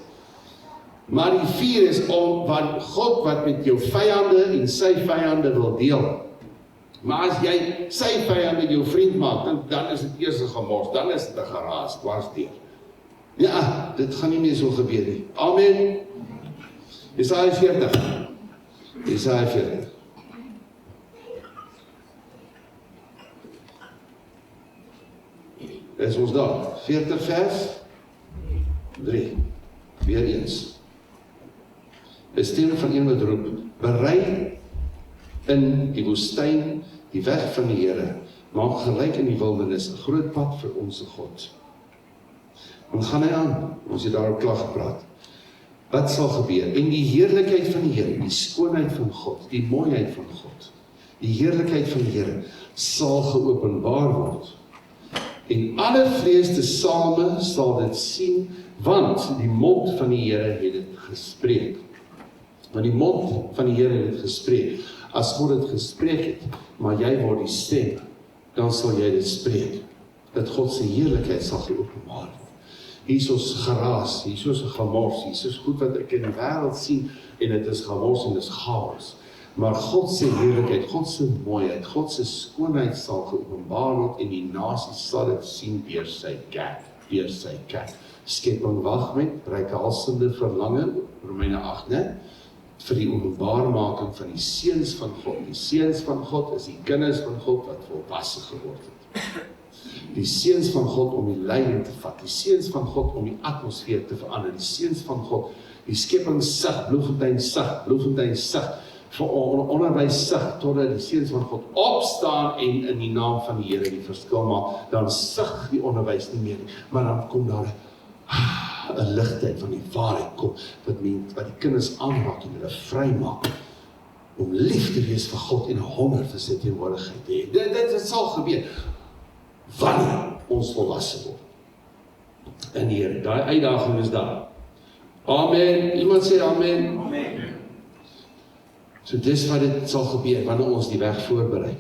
Maar die vuur is om wat God wat met jou vyande en sy vyande wil deel. Maar as jy sy vyand met jou vriend maak, dan is dit eers 'n gemors, dan is dit 'n geraas, dwarsdeur. Ja, dit gaan nie meer so gebeur nie. Amen. Jesaja 40. Jesaja 40. Is ons daar? 40 vers 3. Weer eens. 'n stem van een wat roep, berei in die woestyn die weg van die Here, maak gelyk in die wildernis 'n groot pad vir ons God. Dan gaan hy aan, ons het daarop klaar gepraat. Wat sal gebeur? En die heerlikheid van die Here, die skoonheid van God, die mooiheid van God, die heerlikheid van die Here sal geopenbaar word. En alle vlees te same sal dit sien, want die mond van die Here het dit gespreek. Want die mond van die Here het dit gespreek. As God dit gespreek het, maar jy word die stem, dan sal jy dit spreek. Dat God se heerlikheid sal geopenbaar word. Hier is ons geraas, hier is ons gemors, hier is ons goed wat ek in die wêreld sien, en dit is gemors en dit is chaos. Maar God se heerlikheid, God se mooiheid, God se skoonheid sal geopenbaar word, en die nasies sal dit sien deur sy kerk, deur sy kerk. Skepping wag met reikhalsende verlange, Romeine 8, né? Vir die openbaarmaking van die seuns van God. Die seuns van God is die kinders van God wat volwasse geword het. Die seuns van God om die leiding te vat, die seuns van God om die atmosfeer te verander, die seuns van God, die skepping sig, Bloemfontein sig, vir onderwys sig, totdat die seuns van God opstaan en in die naam van die Here die verskil maak, dan sig die onderwys nie meer, maar dan kom daar 'n ligtheid van die waarheid kom, wat die kinders aanraak en hulle vry maak, om lief te wees vir God en 'n honger vir sy teenwoordigheid te hê. Dit sal gebeur, wanneer ons volwasse word. En hier, daai uitdaging is daar. Amen. Iemand sê amen. Amen. So dis wat dit sal gebeur, wanneer ons die weg voorberei.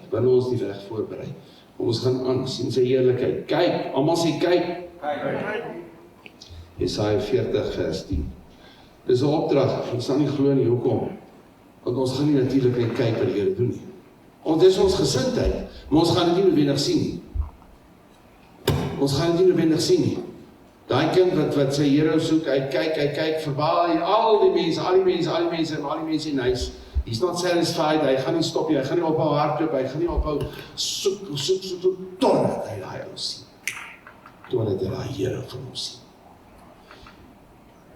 Ons gaan aan, sien sy heerlikheid. Kyk, almal sê kyk. Jesaja 40 vers 10. Dis 'n opdrag, ons sal nie glo nie, hoekom? Want ons gaan nie natuurlik net kyk wat die Here doen nie. Dis ons gesindheid, maar ons gaan dit nie noodwendig sien nie. Daai kind wat sy hero soek, hy kyk verby al die mense in huis. He's not satisfied, hy gaan nie stop nie, hy gaan nie ophou hardloop, hy gaan nie ophou soek, totdat hy daai ou sien. Totdat hy daai Here van hom sien.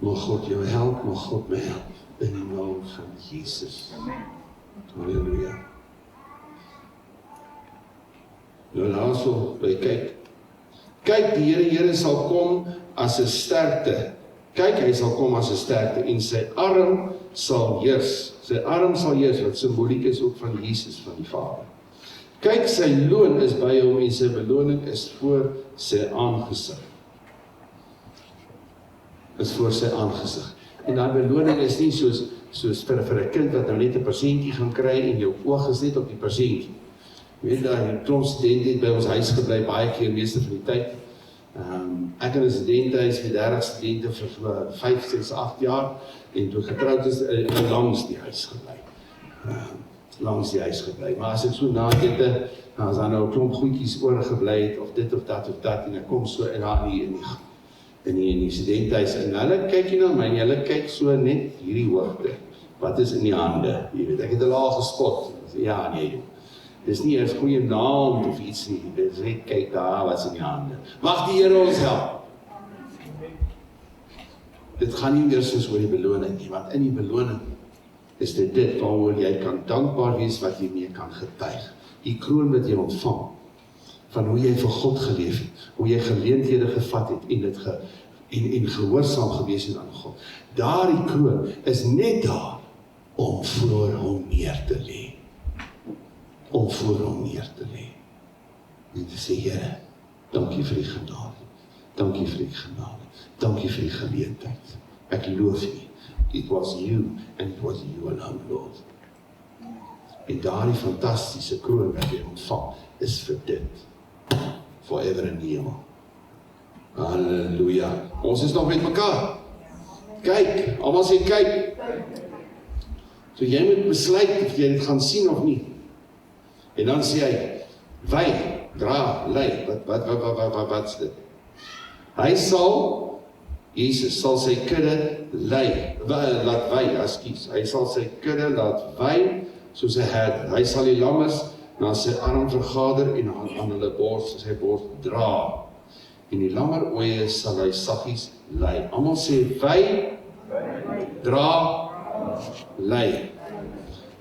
Mag God jou help, mag God my help, in die naam van Jesus. Halleluja. Nou daarso, kyk, die Here sal kom as 'n sterkte. Kyk, hy sal kom as 'n sterkte, en sy arm sal heers. Wat simboliek is ook van Jesus, van die Vader. Kyk, sy loon is by hom, en sy beloning is voor sy aangesig. En daai beloning is nie soos vir 'n kind wat nou net 'n persentjie gaan kry en jou oog is net op die persentjie. Jy weet, daar klomp studente het by ons huis gebly, baie keer meeste van die tyd. Ek in 'n studentehuis met 30 studente vir 5, 6, 8 jaar, en toe getroud is, langs die huis gebly. Maar as ek so na dit, as daar nou 'n klomp goedjies oorgebly het, of dit of dat, en ek kom so in die studentehuis, en hulle kyk nie na my, en hulle kyk so net hierdie hoogte. Wat is in die hande? Jy weet, ek het hulle al gespot. Ja, nee, dis nie 'n goeie naam of iets nie, dis net kyk daar wat is in die hande. Mag die Here ons help. Dit gaan nie meer soos oor die beloning nie, want in die beloning is dit waaroor jy kan dankbaar wees, wat jy mee kan getuig. Die kroon wat jy ontvang, van hoe jy vir God geleef het, hoe jy geleenthede gevat het, en gehoorsaam gewees het aan God. Daardie kroon is net daar, om voor hom neer te lê. En te sê, Here, dankie vir die genade. Dankie vir die geleentheid. Ek loof U. It was you, and it was you alone, Lord. En daardie fantastiese kroon wat jy ontvang, is vir dit. Forever and ever. Halleluja. Ons is nog met mekaar. Kyk, almal sê kyk. So jy moet besluit of jy dit gaan sien of nie. En dan sê hy, wy, dra, lei, wat is dit? Hy sal, Jesus sal sy kudde laat wy, hy sal sy kudde laat wy, soos 'n herder. Hy sal die lammes na sy arm vergader en aan hulle sy bors dra. En die lammeroeie sal hy saggies lei. Almal sê, wy, dra, lei.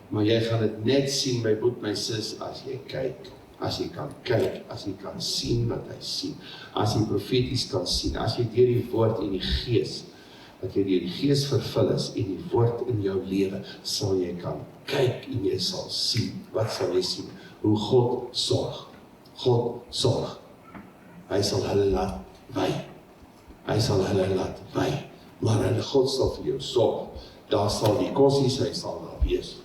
Maar jy gaan dit net sien, my broer, my sis, as jy kyk. As jy kan kyk, as jy kan sien wat hy sien, as jy profeties kan sien, as jy deur die woord en die gees, dat jy deur die gees vervul is en die woord in jou lewe, sal jy kan kyk en jy sal sien. Wat sal jy sien? Hoe God sorg. God sorg. Hy sal hulle laat wy. Hy sal hulle laat wy. Maar hulle God sal vir jou sorg. Daar sal die kosies, hy sal daar wees.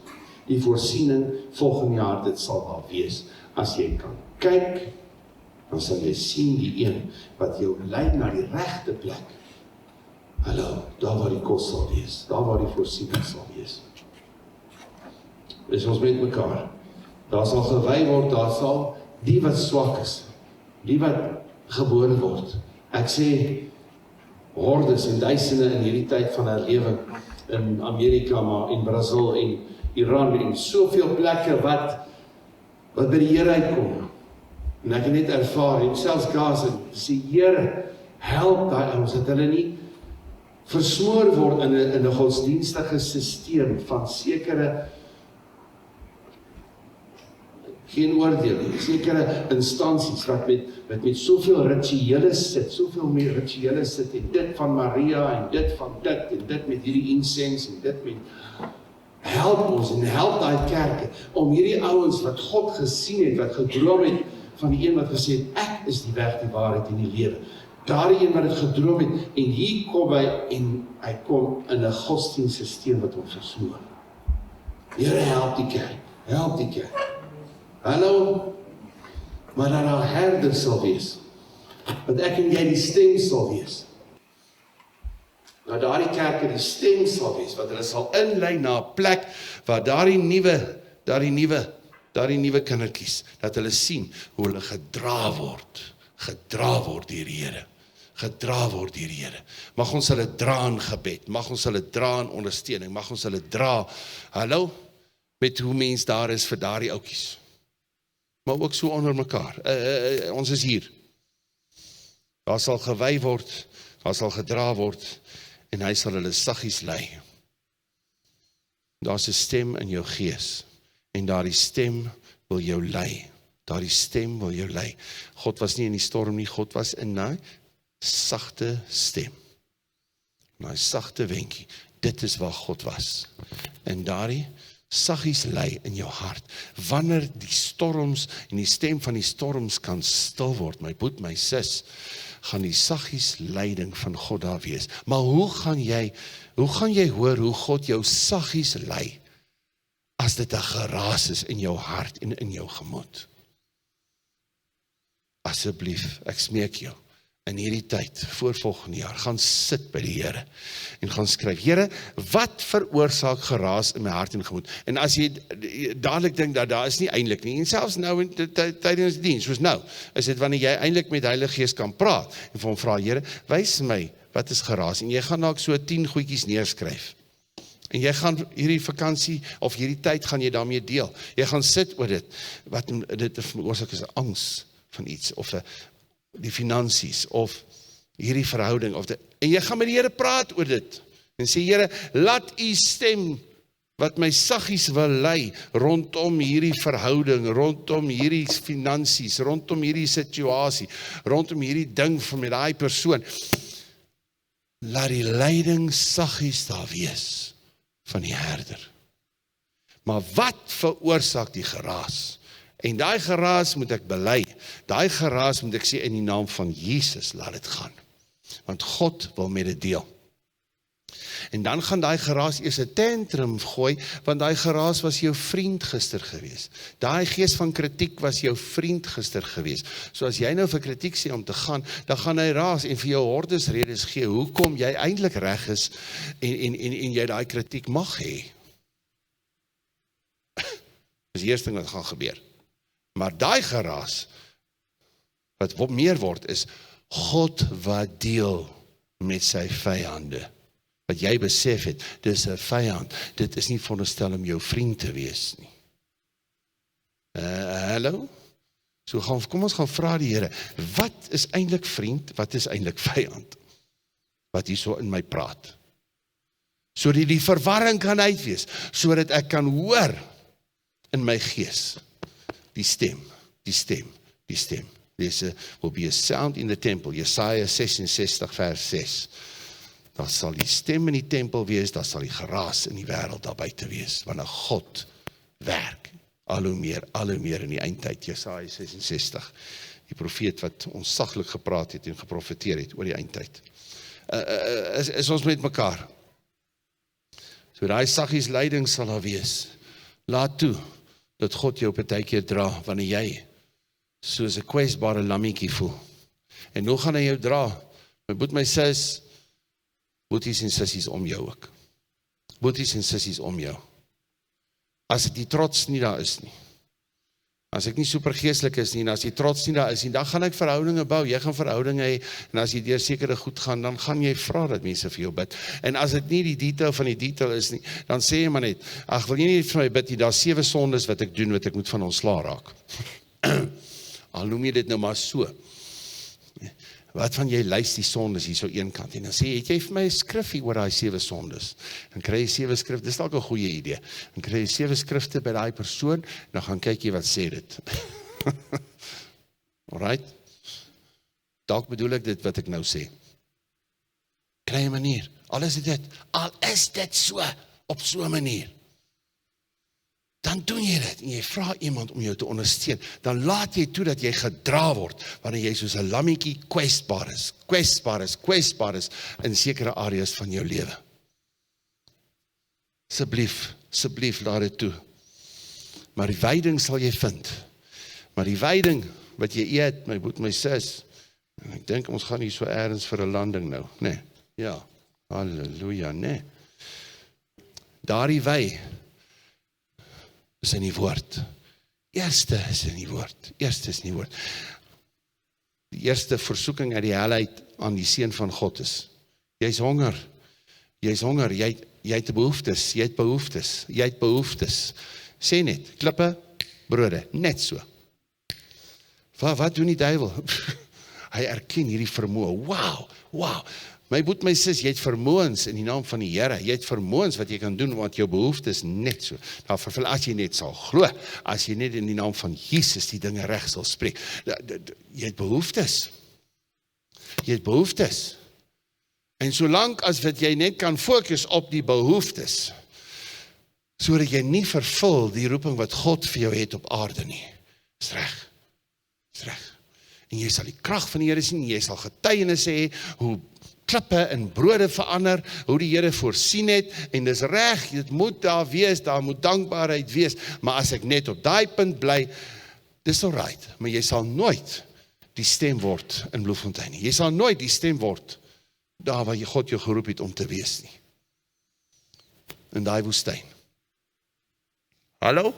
Die voorsiening volgende jaar, dit sal daar wees. As jy kan kyk, dan sal jy sien die een wat jou lei na die regte plek. Hallo, daar waar die kos sal wees, daar waar die voorsiening sal wees. Is ons met mekaar. Daar sal gewy word, daar sal die wat swak is, die wat gebore word. Ek sê, hordes en duisende in hierdie tyd van herlewing in Amerika, maar in Brazil en Iran en soveel plekke wat by die Here uitkom. En ek het net ervaar, en selfs Gaza, sê Here, help daai ouens, dat hulle nie versmoor word in 'n godsdienstige sisteem van sekere, geen oordeel nie, sekere instansies wat met soveel rituele sit, soveel meer rituele sit, en dit van Maria, en dit van dit, en dit met hierdie incense, en dit met help ons en help daai kerke om hierdie ouens wat God gesien het, wat gedroom het van die een wat gesê het, ek is die weg, die waarheid en die lewe. Daardie een wat het gedroom het en hier kom hy en hy kom in 'n godsdienstsysteem wat hom versmoor. Here help die kerk, help die kerk. Hallo, maar dat daar herder sal wees, dat ek en jy die stem sal wees. Nou daardie kerke die stem sal wees, wat hulle sal inlei na 'n plek waar daardie nuwe kindertjies, dat hulle sien hoe hulle gedra word deur die Here. Gedra word deur die Here. Mag ons hulle dra in gebed, mag ons hulle dra in ondersteuning, mag ons hulle dra, hallo, met hoe mens daar is vir daardie ouetjies. Maar ook so onder mekaar. Ons is hier. Daar sal gewy word, daar sal gedra word, en hy sal hulle saggies lei. Daar's 'n stem in jou gees, en daardie stem wil jou lei. Daardie stem wil jou lei. God was nie in die storm nie, God was in daai sagte stem. Daai sagte wenkie, dit is waar God was. En daardie saggies lei in jou hart. Wanneer die storms en die stem van die storms kan stil word, my broer, my sis, gaan die saggies leiding van God daar wees. Maar hoe gaan jy hoor hoe God jou saggies lei, as dit 'n geraas is in jou hart en in jou gemoed? Asseblief, ek smeek jou, in hierdie tyd, voor volgende jaar, gaan sit by die Here, en gaan skryf, Here, wat veroorsaak geraas in my hart en gemoed? En as jy dadelik dink dat daar is nie eintlik nie, en selfs nou in tydens die diens, soos nou, is dit wanneer jy eintlik met Heilige Gees kan praat, en vir hom vra, Here, wys my, wat is geraas? En jy gaan dalk so 10 goedjies neerskryf. En jy gaan hierdie vakansie, of hierdie tyd gaan jy daarmee deel. Jy gaan sit oor dit, wat dit veroorsaak is 'n angs van iets, of die finansies, of hierdie verhouding, en jy gaan met die Here praat oor dit, en sê, Here, laat u stem, wat my saggies wil lei, rondom hierdie verhouding, rondom hierdie finansies, rondom hierdie situasie, rondom hierdie ding van met daai persoon, laat die leiding saggies daar wees, van die herder. Maar wat veroorsaak die geraas? En daai geraas moet ek bely, daai geraas moet ek sê in die naam van Jesus, laat dit gaan. Want God wil met dit deel. En dan gaan daai geraas eers 'n tantrum gooi, want daai geraas was jou vriend gister gewees. Daai gees van kritiek was jou vriend gister gewees. So as jy nou vir kritiek sê om te gaan, dan gaan hy raas en vir jou hordes redes gee, hoekom jy eintlik reg is, en jy daai kritiek mag hê. Dis die eerste ding wat gaan gebeur. Maar daai geraas, wat meer word, is God wat deel met sy vyande. Wat jy besef het, dis 'n vyand. Dit is nie veronderstel om jou vriend te wees nie. Hallo? So kom ons gaan vra die Here, wat is eintlik vriend, wat is eintlik vyand? Wat hier so in my praat. Sodat die verwarring kan uitwees, sodat ek kan hoor in my gees, die stem. There will be a sound in the temple, Jesaja 66 vers 6. Daar sal die stem in die tempel wees, daar sal die geraas in die wêreld daar buite wees, wanneer God werk, al hoe meer in die eindtyd, Jesaja 66, die profeet wat ontsaglik gepraat het en geprofeteer het oor die eindtyd. Is ons met mekaar? So daai saggies leiding sal daar wees. Laat toe, dat God jou partykeer dra, wanneer jy soos 'n kwesbare lammetjie voel. En nou gaan hy jou dra, my boet my sis, boeties en sissies om jou ook. Boeties en sissies om jou. As die trots nie daar is nie, as ek nie supergeestelik is nie, en as die trots nie daar is nie, dan gaan ek verhoudinge bou, jy gaan verhoudinge hê, en as jy deur sekere goed gaan, dan gaan jy vra dat mense vir jou bid. En as dit nie die detail van die detail is nie, dan sê jy maar net, ag, wil jy nie vir my bid nie, daar 7 sondes wat ek doen, wat ek moet van ontslae raak. Al noem jy dit nou maar so. Wat van jy lys die sondes hier so een kant, en dan sê jy, het jy vir my 'n skrifgie oor daai 7 sondes, dan kry jy 7 skrifte, dis dalk 'n goeie idee, dan kry jy 7 skrifte by daai persoon, dan gaan kyk jy wat sê dit. Alright? Dalk bedoel ek dit wat ek nou sê. Kry 'n manier, al is dit so, op so 'n manier, dan doen jy dit, en jy vra iemand om jou te ondersteun, dan laat jy toe dat jy gedra word, wanneer jy soos 'n lammetjie kwesbaar is, in sekere areas van jou lewe. Asseblief, laat dit toe. Maar die veiding sal jy vind, maar die veiding, wat jy eet, my boet, my sis, en ek dink, ons gaan hier so ergens vir 'n landing nou, nee, ja, halleluja, nee, daardie wei, is in die woord. Eerste is in die woord. Die eerste versoeking uit die helheid aan die seun van God is, jy is honger, jy het behoeftes, sê net, klippe, brode, net so. Wat doen die duiwel? Hy erken hierdie vermoë, wow, my boet, my sis, jy het vermoëns in die naam van die Here, jy het vermoëns wat jy kan doen, want jou behoeftes net so, daar vervul, as jy net sal glo, as jy net in die naam van Jesus die dinge reg sal spreek, jy het behoeftes, en solank as wat jy net kan fokus op die behoeftes, sodat jy nie vervul die roeping wat God vir jou het op aarde nie, is reg, en jy sal die krag van die Here sien, jy sal getuienis hê, hoe klippe en brode verander, hoe die Here voorsien het, en dis reg, dit moet daar wees, daar moet dankbaarheid wees, maar as ek net op daai punt bly, dis alright, maar jy sal nooit die stem word in Bloemfontein nie, jy sal nooit die stem word, daar waar God jou geroep het om te wees nie, in daai woestyn. Hallo?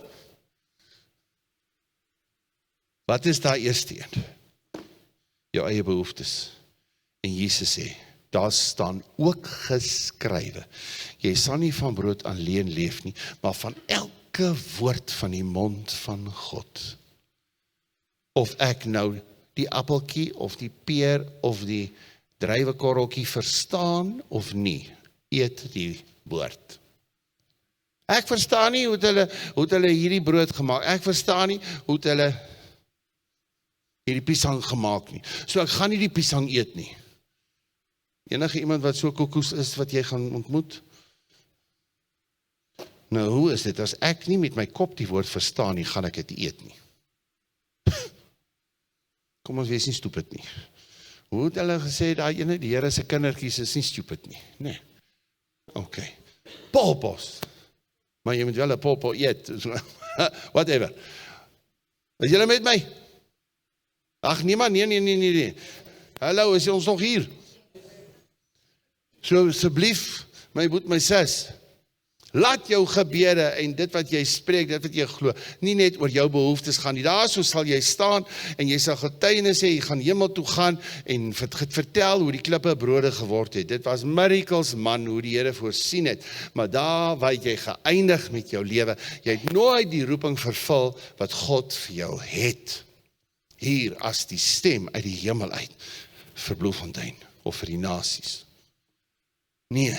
Wat is daar eerste een? Jou eie behoeftes, en Jesus sê, daar staan ook geskrywe, jy sal nie van brood alleen leef nie, maar van elke woord van die mond van God. Of ek nou die appeltjie, of die peer, of die druiwekorreltjie verstaan, of nie, eet die woord. Ek verstaan nie hoe het hulle hierdie brood gemaak, ek verstaan nie hoe het hulle hierdie piesang gemaak nie, so ek gaan nie die piesang eet nie. Enige iemand wat so koekoes is, wat jy gaan ontmoet? Nou, hoe is dit, as ek nie met my kop die woord verstaan nie, gaan ek dit eet nie. Kom ons wees nie stupid nie. Hoe het hulle gesê, die Here se kindertjies is nie stupid nie, nee. Ok, popos, maar jy moet wel 'n popo eet, whatever. Is julle met my? Ag nee man, nee. Hallo, is ons nog hier? So asseblief, my boet, my sis, Laat jou gebede en dit wat jy spreek, dit wat jy glo, nie net oor jou behoeftes gaan nie. Daar so sal jy staan en jy sal getuienis hê, jy gaan hemel toe gaan en vertel hoe die klippe brode geword het. Dit was miracles, man, hoe die Here voorsien het. Maar daar waar jy geëindig met jou lewe, jy het nooit die roeping vervul wat God vir jou het. Hier as die stem uit die hemel uit vir Bloemfontein of vir die nasies. Nee.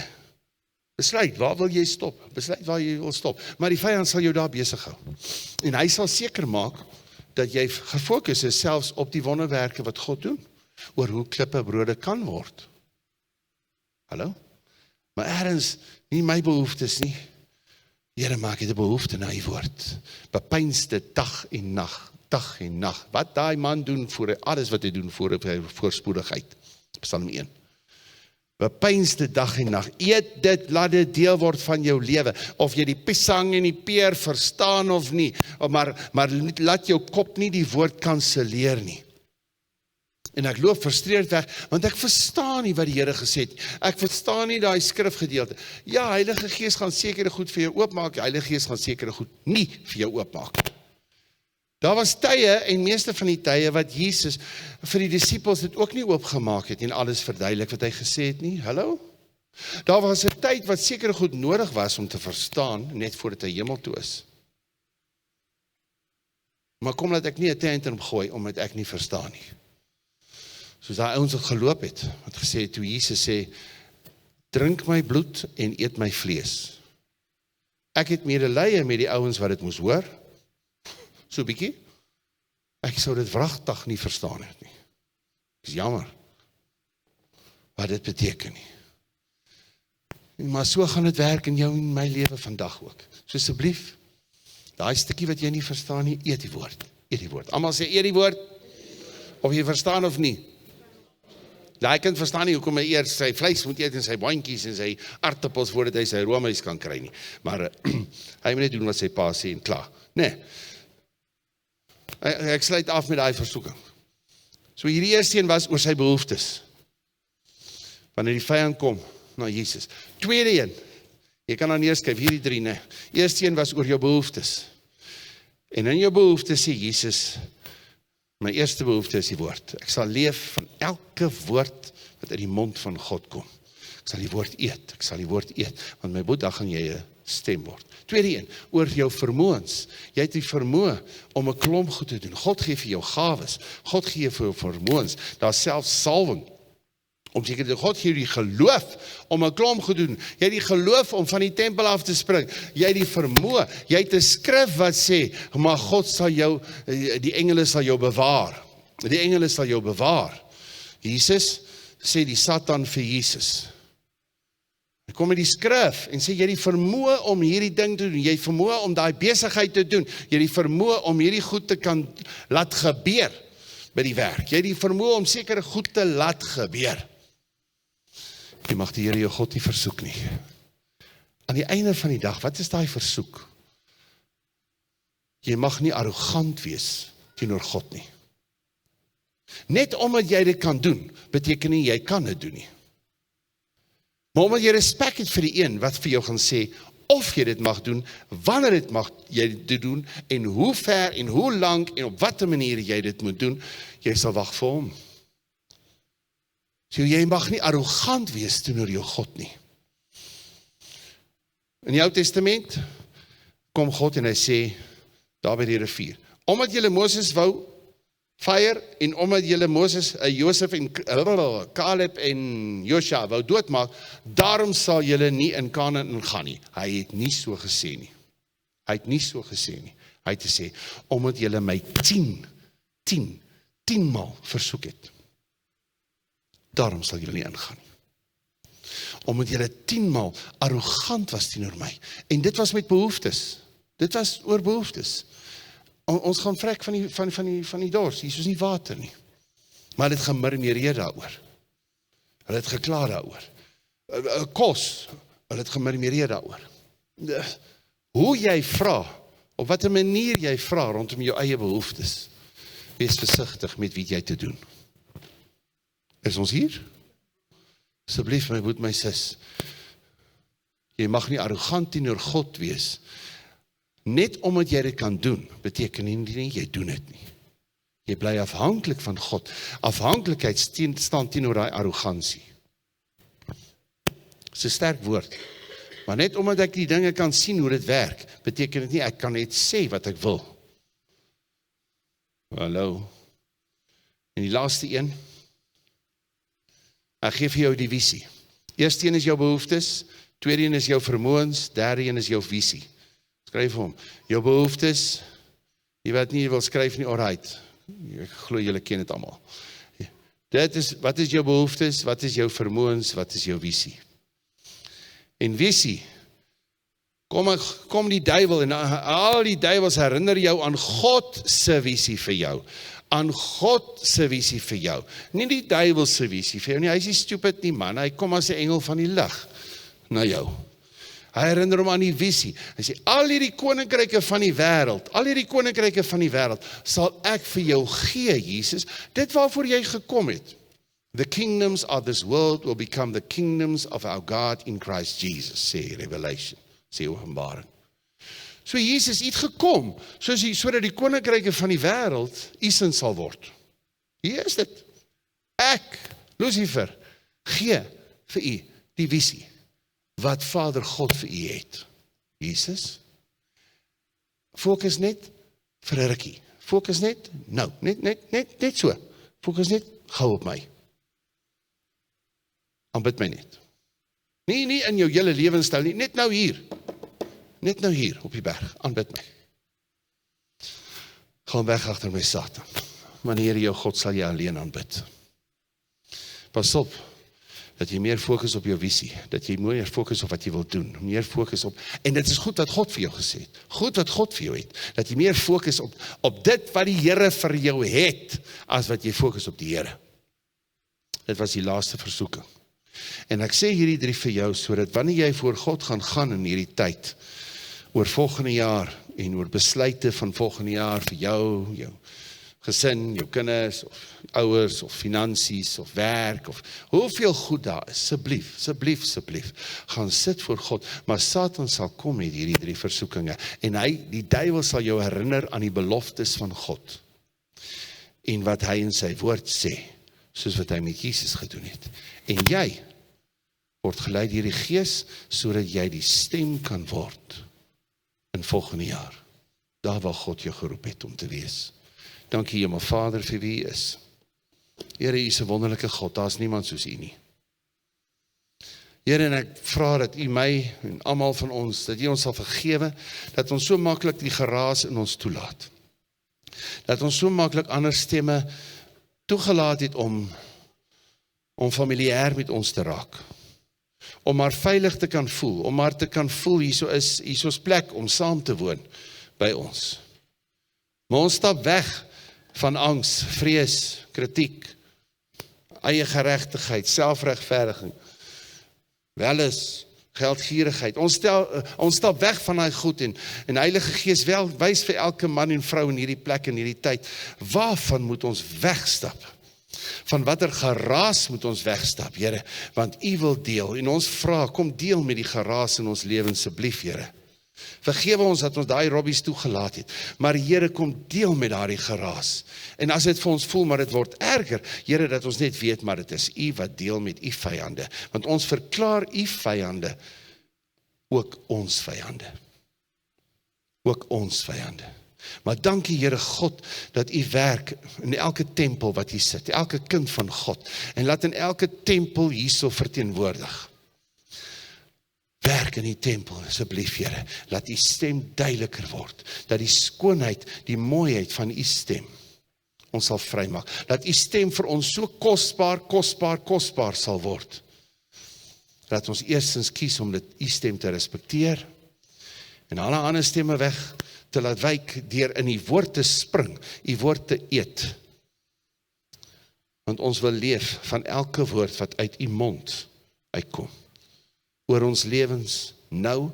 Besluit, waar wil jy stop? Besluit waar jy wil stop. Maar die vyand sal jou daar besig hou. En hy sal seker maak dat jy gefokus is selfs op die wonderwerke wat God doen, oor hoe klippe brode kan word. Hallo? Maar ergens, nie my behoeftes nie. Here, maak jy die behoefte na die woord. Bepeins dit dag en nag. Wat daai man doen voor alles wat hy doen voor voorspoedigheid. Psalm 1. Bepeins dit dag en nag. Eet dit, laat dit deel word van jou lewe. Of jy die piesang en die peer verstaan of nie. Maar laat jou kop nie die woord kanselleer nie. En ek loop frustreerd weg, want ek verstaan nie wat die Here gesê het. Ek verstaan nie daai skrifgedeelte. Ja, Heilige Gees gaan sekere goed vir jou oopmaak. Die Heilige Gees gaan sekere goed nie vir jou oopmaak. Daar was tye, en meeste van die tye, wat Jesus vir die disippels dit ook nie oopgemaak het en alles verduidelik wat hy gesê het nie. Hallo? Daar was 'n tyd wat sekere goed nodig was om te verstaan, net voordat hy hemel toe is. Maar kom laat ek nie 'n tantrum gooi, omdat ek nie verstaan nie. Soos daai ouens wat geloop het, wat gesê het, toe Jesus sê, drink my bloed en eet my vlees. Ek het medelee met die ouens wat dit moes hoor, so bietjie, ek sou dit wragtig nie verstaan het nie. Dis jammer, wat dit beteken nie. Maar so gaan dit werk in jou en my lewe vandag ook. So asseblief, daai stukkie wat jy nie verstaan nie, eet die woord. Eet die woord. Almal sê eet die woord, of jy verstaan of nie. Daai kind verstaan nie hoekom hy eers sy vleis moet eet en sy bandjies en sy aartappels voordat hy sy roomys kan kry nie. Maar hy moet net doen wat sy pa sê en klaar. Nee. Ek sluit af met daai versoeking. So hierdie eerste een was oor sy behoeftes. Wanneer die vyand kom na Jesus. Tweede een, jy kan dan neerskryf, hierdie 3, nee. Eerste een was oor jou behoeftes. En in jou behoeftes sê Jesus, my eerste behoefte is die woord. Ek sal leef van elke woord wat uit die mond van God kom. Ek sal die woord eet, want my Boeddha gaan jy 'n stem word. Tweede een, oor jou vermoëns. Jy het die vermoë om 'n klomp goed te doen. God gee vir jou gawes. God gee vir jou vermoëns. Daar selfs salwing. Om seker dat God gee die geloof om 'n klomp goed te doen. Jy het die geloof om van die tempel af te spring. Jy het die vermoë. Jy het 'n skrif wat sê, maar God sal jou, die engele sal jou bewaar. Die engele sal jou bewaar. Jesus sê die Satan vir Jesus. Hy kom met die skrif en sê jy het die vermoë om hierdie ding te doen. Jy het vermoë om daai besigheid te doen. Jy het die vermoë om hierdie goed te kan laat gebeur by die werk. Jy het die vermoë om sekere goed te laat gebeur. Jy mag die Here jou God nie versoek nie. Aan die einde van die dag, wat is daai versoek? Jy mag nie arrogant wees teenoor God nie. Net omdat jy dit kan doen, beteken nie jy kan dit doen nie. Maar omdat jy respek het vir die een wat vir jou gaan sê, of jy dit mag doen, wanneer dit mag jy dit doen, en hoe ver en hoe lank en op watter manier jy dit moet doen, jy sal wag vir hom. So jy mag nie arrogant wees teenoor jou God nie. In die Ou Testament kom God en hy sê, daar by die rivier, omdat julle Moses wou fire, en omdat julle Moses, Josef en Caleb en Josua wou doodmaak, daarom sal julle nie in Kanaan ingaan nie. Hy het nie so gesê nie. Hy het nie so gesê nie. Hy het gesê, omdat julle my 10 maal versoek het, daarom sal julle nie ingaan nie. Omdat julle 10 maal arrogant was teenoor my. En dit was met behoeftes. Dit was oor behoeftes. Ons gaan vrek van die dors, hier is nie water nie. Maar hulle het gemurmureer daaroor. Hulle het gekla daaroor. Kos, hulle het gemurmureer daaroor. Hoe jy vra, op watter manier jy vra rondom jou eie behoeftes, wees versigtig met wie jy te doen. Is ons hier? Asseblief my broer, my sis. Jy mag nie arrogant teenoor God wees. Net omdat jy dit kan doen, beteken nie jy doen dit nie. Jy bly afhanklik van God. Afhanklikheid staan teenoor daai arrogansie. Dis 'n sterk woord. Maar net omdat ek die dinge kan sien hoe dit werk, beteken dit nie ek kan net sê wat ek wil. Hallo. En die laaste een. Ek gee vir jou die visie. Eerste een is jou behoeftes, tweede een is jou vermoëns, derde een is jou visie. Skryf hom. Jou behoeftes, jy wat nie wil skryf nie, alright. Ek glo julle ken dit almal. Wat is jou behoeftes, wat is jou vermoëns, wat is jou visie? En visie, kom die duiwel en al die duiwels herinner jou aan God se visie vir jou. Aan God se visie vir jou. Nie die duiwel se visie vir jou nie. Hy is nie stupid nie man. Hy kom as 'n engel van die lig na jou. Hy herinner hom aan die visie. Hy sê, al hierdie koninkryke van die wêreld, sal ek vir jou gee, Jesus. Dit waarvoor jy gekom het. The kingdoms of this world will become the kingdoms of our God in Christ Jesus, sê Revelation, sê Openbaring. So Jesus het gekom, sodat die koninkryke van die wêreld usin sal word. Hier is dit. Ek, Lucifer, gee vir u die visie, wat Vader God vir u het. Jesus, fokus net vir 'n rukkie. Fokus net, nou, net so. Fokus net gou op my. Aanbid my net. Nie in jou hele lewenstyl nie, net nou hier. Net nou hier op die berg, aanbid my. Gaan weg agter my Satan. Wanneer jou God sal jy alleen aanbid. Pas op, dat jy meer fokus op jou visie, dat jy meer fokus op wat jy wil doen, meer fokus op, en dit is goed wat God vir jou gesê het, goed wat God vir jou het, dat jy meer fokus op dit wat die Here vir jou het, as wat jy fokus op die Here. Dit was die laaste versoeking. En ek sê hierdie 3 vir jou, sodat wanneer jy voor God gaan in hierdie tyd, oor volgende jaar, en oor besluite van volgende jaar, vir jou gesin, jou kinders, of ouers, of finansies, of werk, of hoeveel goed daar is, asseblief, gaan sit voor God, maar Satan sal kom met hierdie 3 versoekinge, en die duiwel sal jou herinner aan die beloftes van God, en wat hy in sy woord sê, soos wat hy met Jesus gedoen het, en jy word geleid deur die Gees, sodat jy die stem kan word, in volgende jaar, daar waar God jou geroep het om te wees. Dankie Hemel Vader vir wie U is. Here, U is 'n wonderlike God, daar is niemand soos U nie. Here, en ek vra dat U my en almal van ons, dat U ons sal vergewe, dat ons so maklik die geraas in ons toelaat. Dat ons so maklik ander stemme toegelaat het om familier met ons te raak. Om maar veilig te kan voel, om maar te kan voel, hier is plek om saam te woon by ons. Maar ons stap weg van angs, vrees, kritiek, eie geregtigheid, selfregverdiging, welis, geldgierigheid. Ons stap weg van daai goed en Heilige Gees wys vir elke man en vrou in hierdie plek en hierdie tyd, waarvan moet ons wegstap? Van watter geraas moet ons wegstap, Here, want U wil deel, en ons vra, kom deel met die geraas in ons lewens, asseblief, Here. Vergewe ons dat ons daai robbies toegelaat het, maar Here, kom deel met daardie geraas, en as dit vir ons voel, maar dit word erger, Here, dat ons net weet, maar dit is U wat deel met U vyande, want ons verklaar U vyande, ook ons vyande, maar dankie Here God, dat U werk in elke tempel wat hier sit, elke kind van God, en laat in elke tempel hierso verteenwoordig. Werk in die tempel, asseblief Here, laat U stem duideliker word, dat die skoonheid, die mooiheid van U stem, ons sal vrymaak, dat U stem vir ons so kosbaar sal word, dat ons eerstens kies om dit U stem te respekteer, en alle ander stemme weg te laat wyk, deur in U woord te spring, U woord te eet, want ons wil leef van elke woord wat uit U mond uitkom, oor ons lewens nou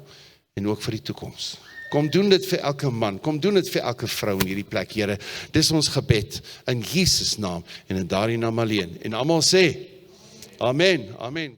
en ook vir die toekoms. Kom doen dit vir elke man, kom doen dit vir elke vrou in hierdie plek, Here. Dis ons gebed in Jesus naam en in daardie naam alleen. En almal sê, Amen, Amen.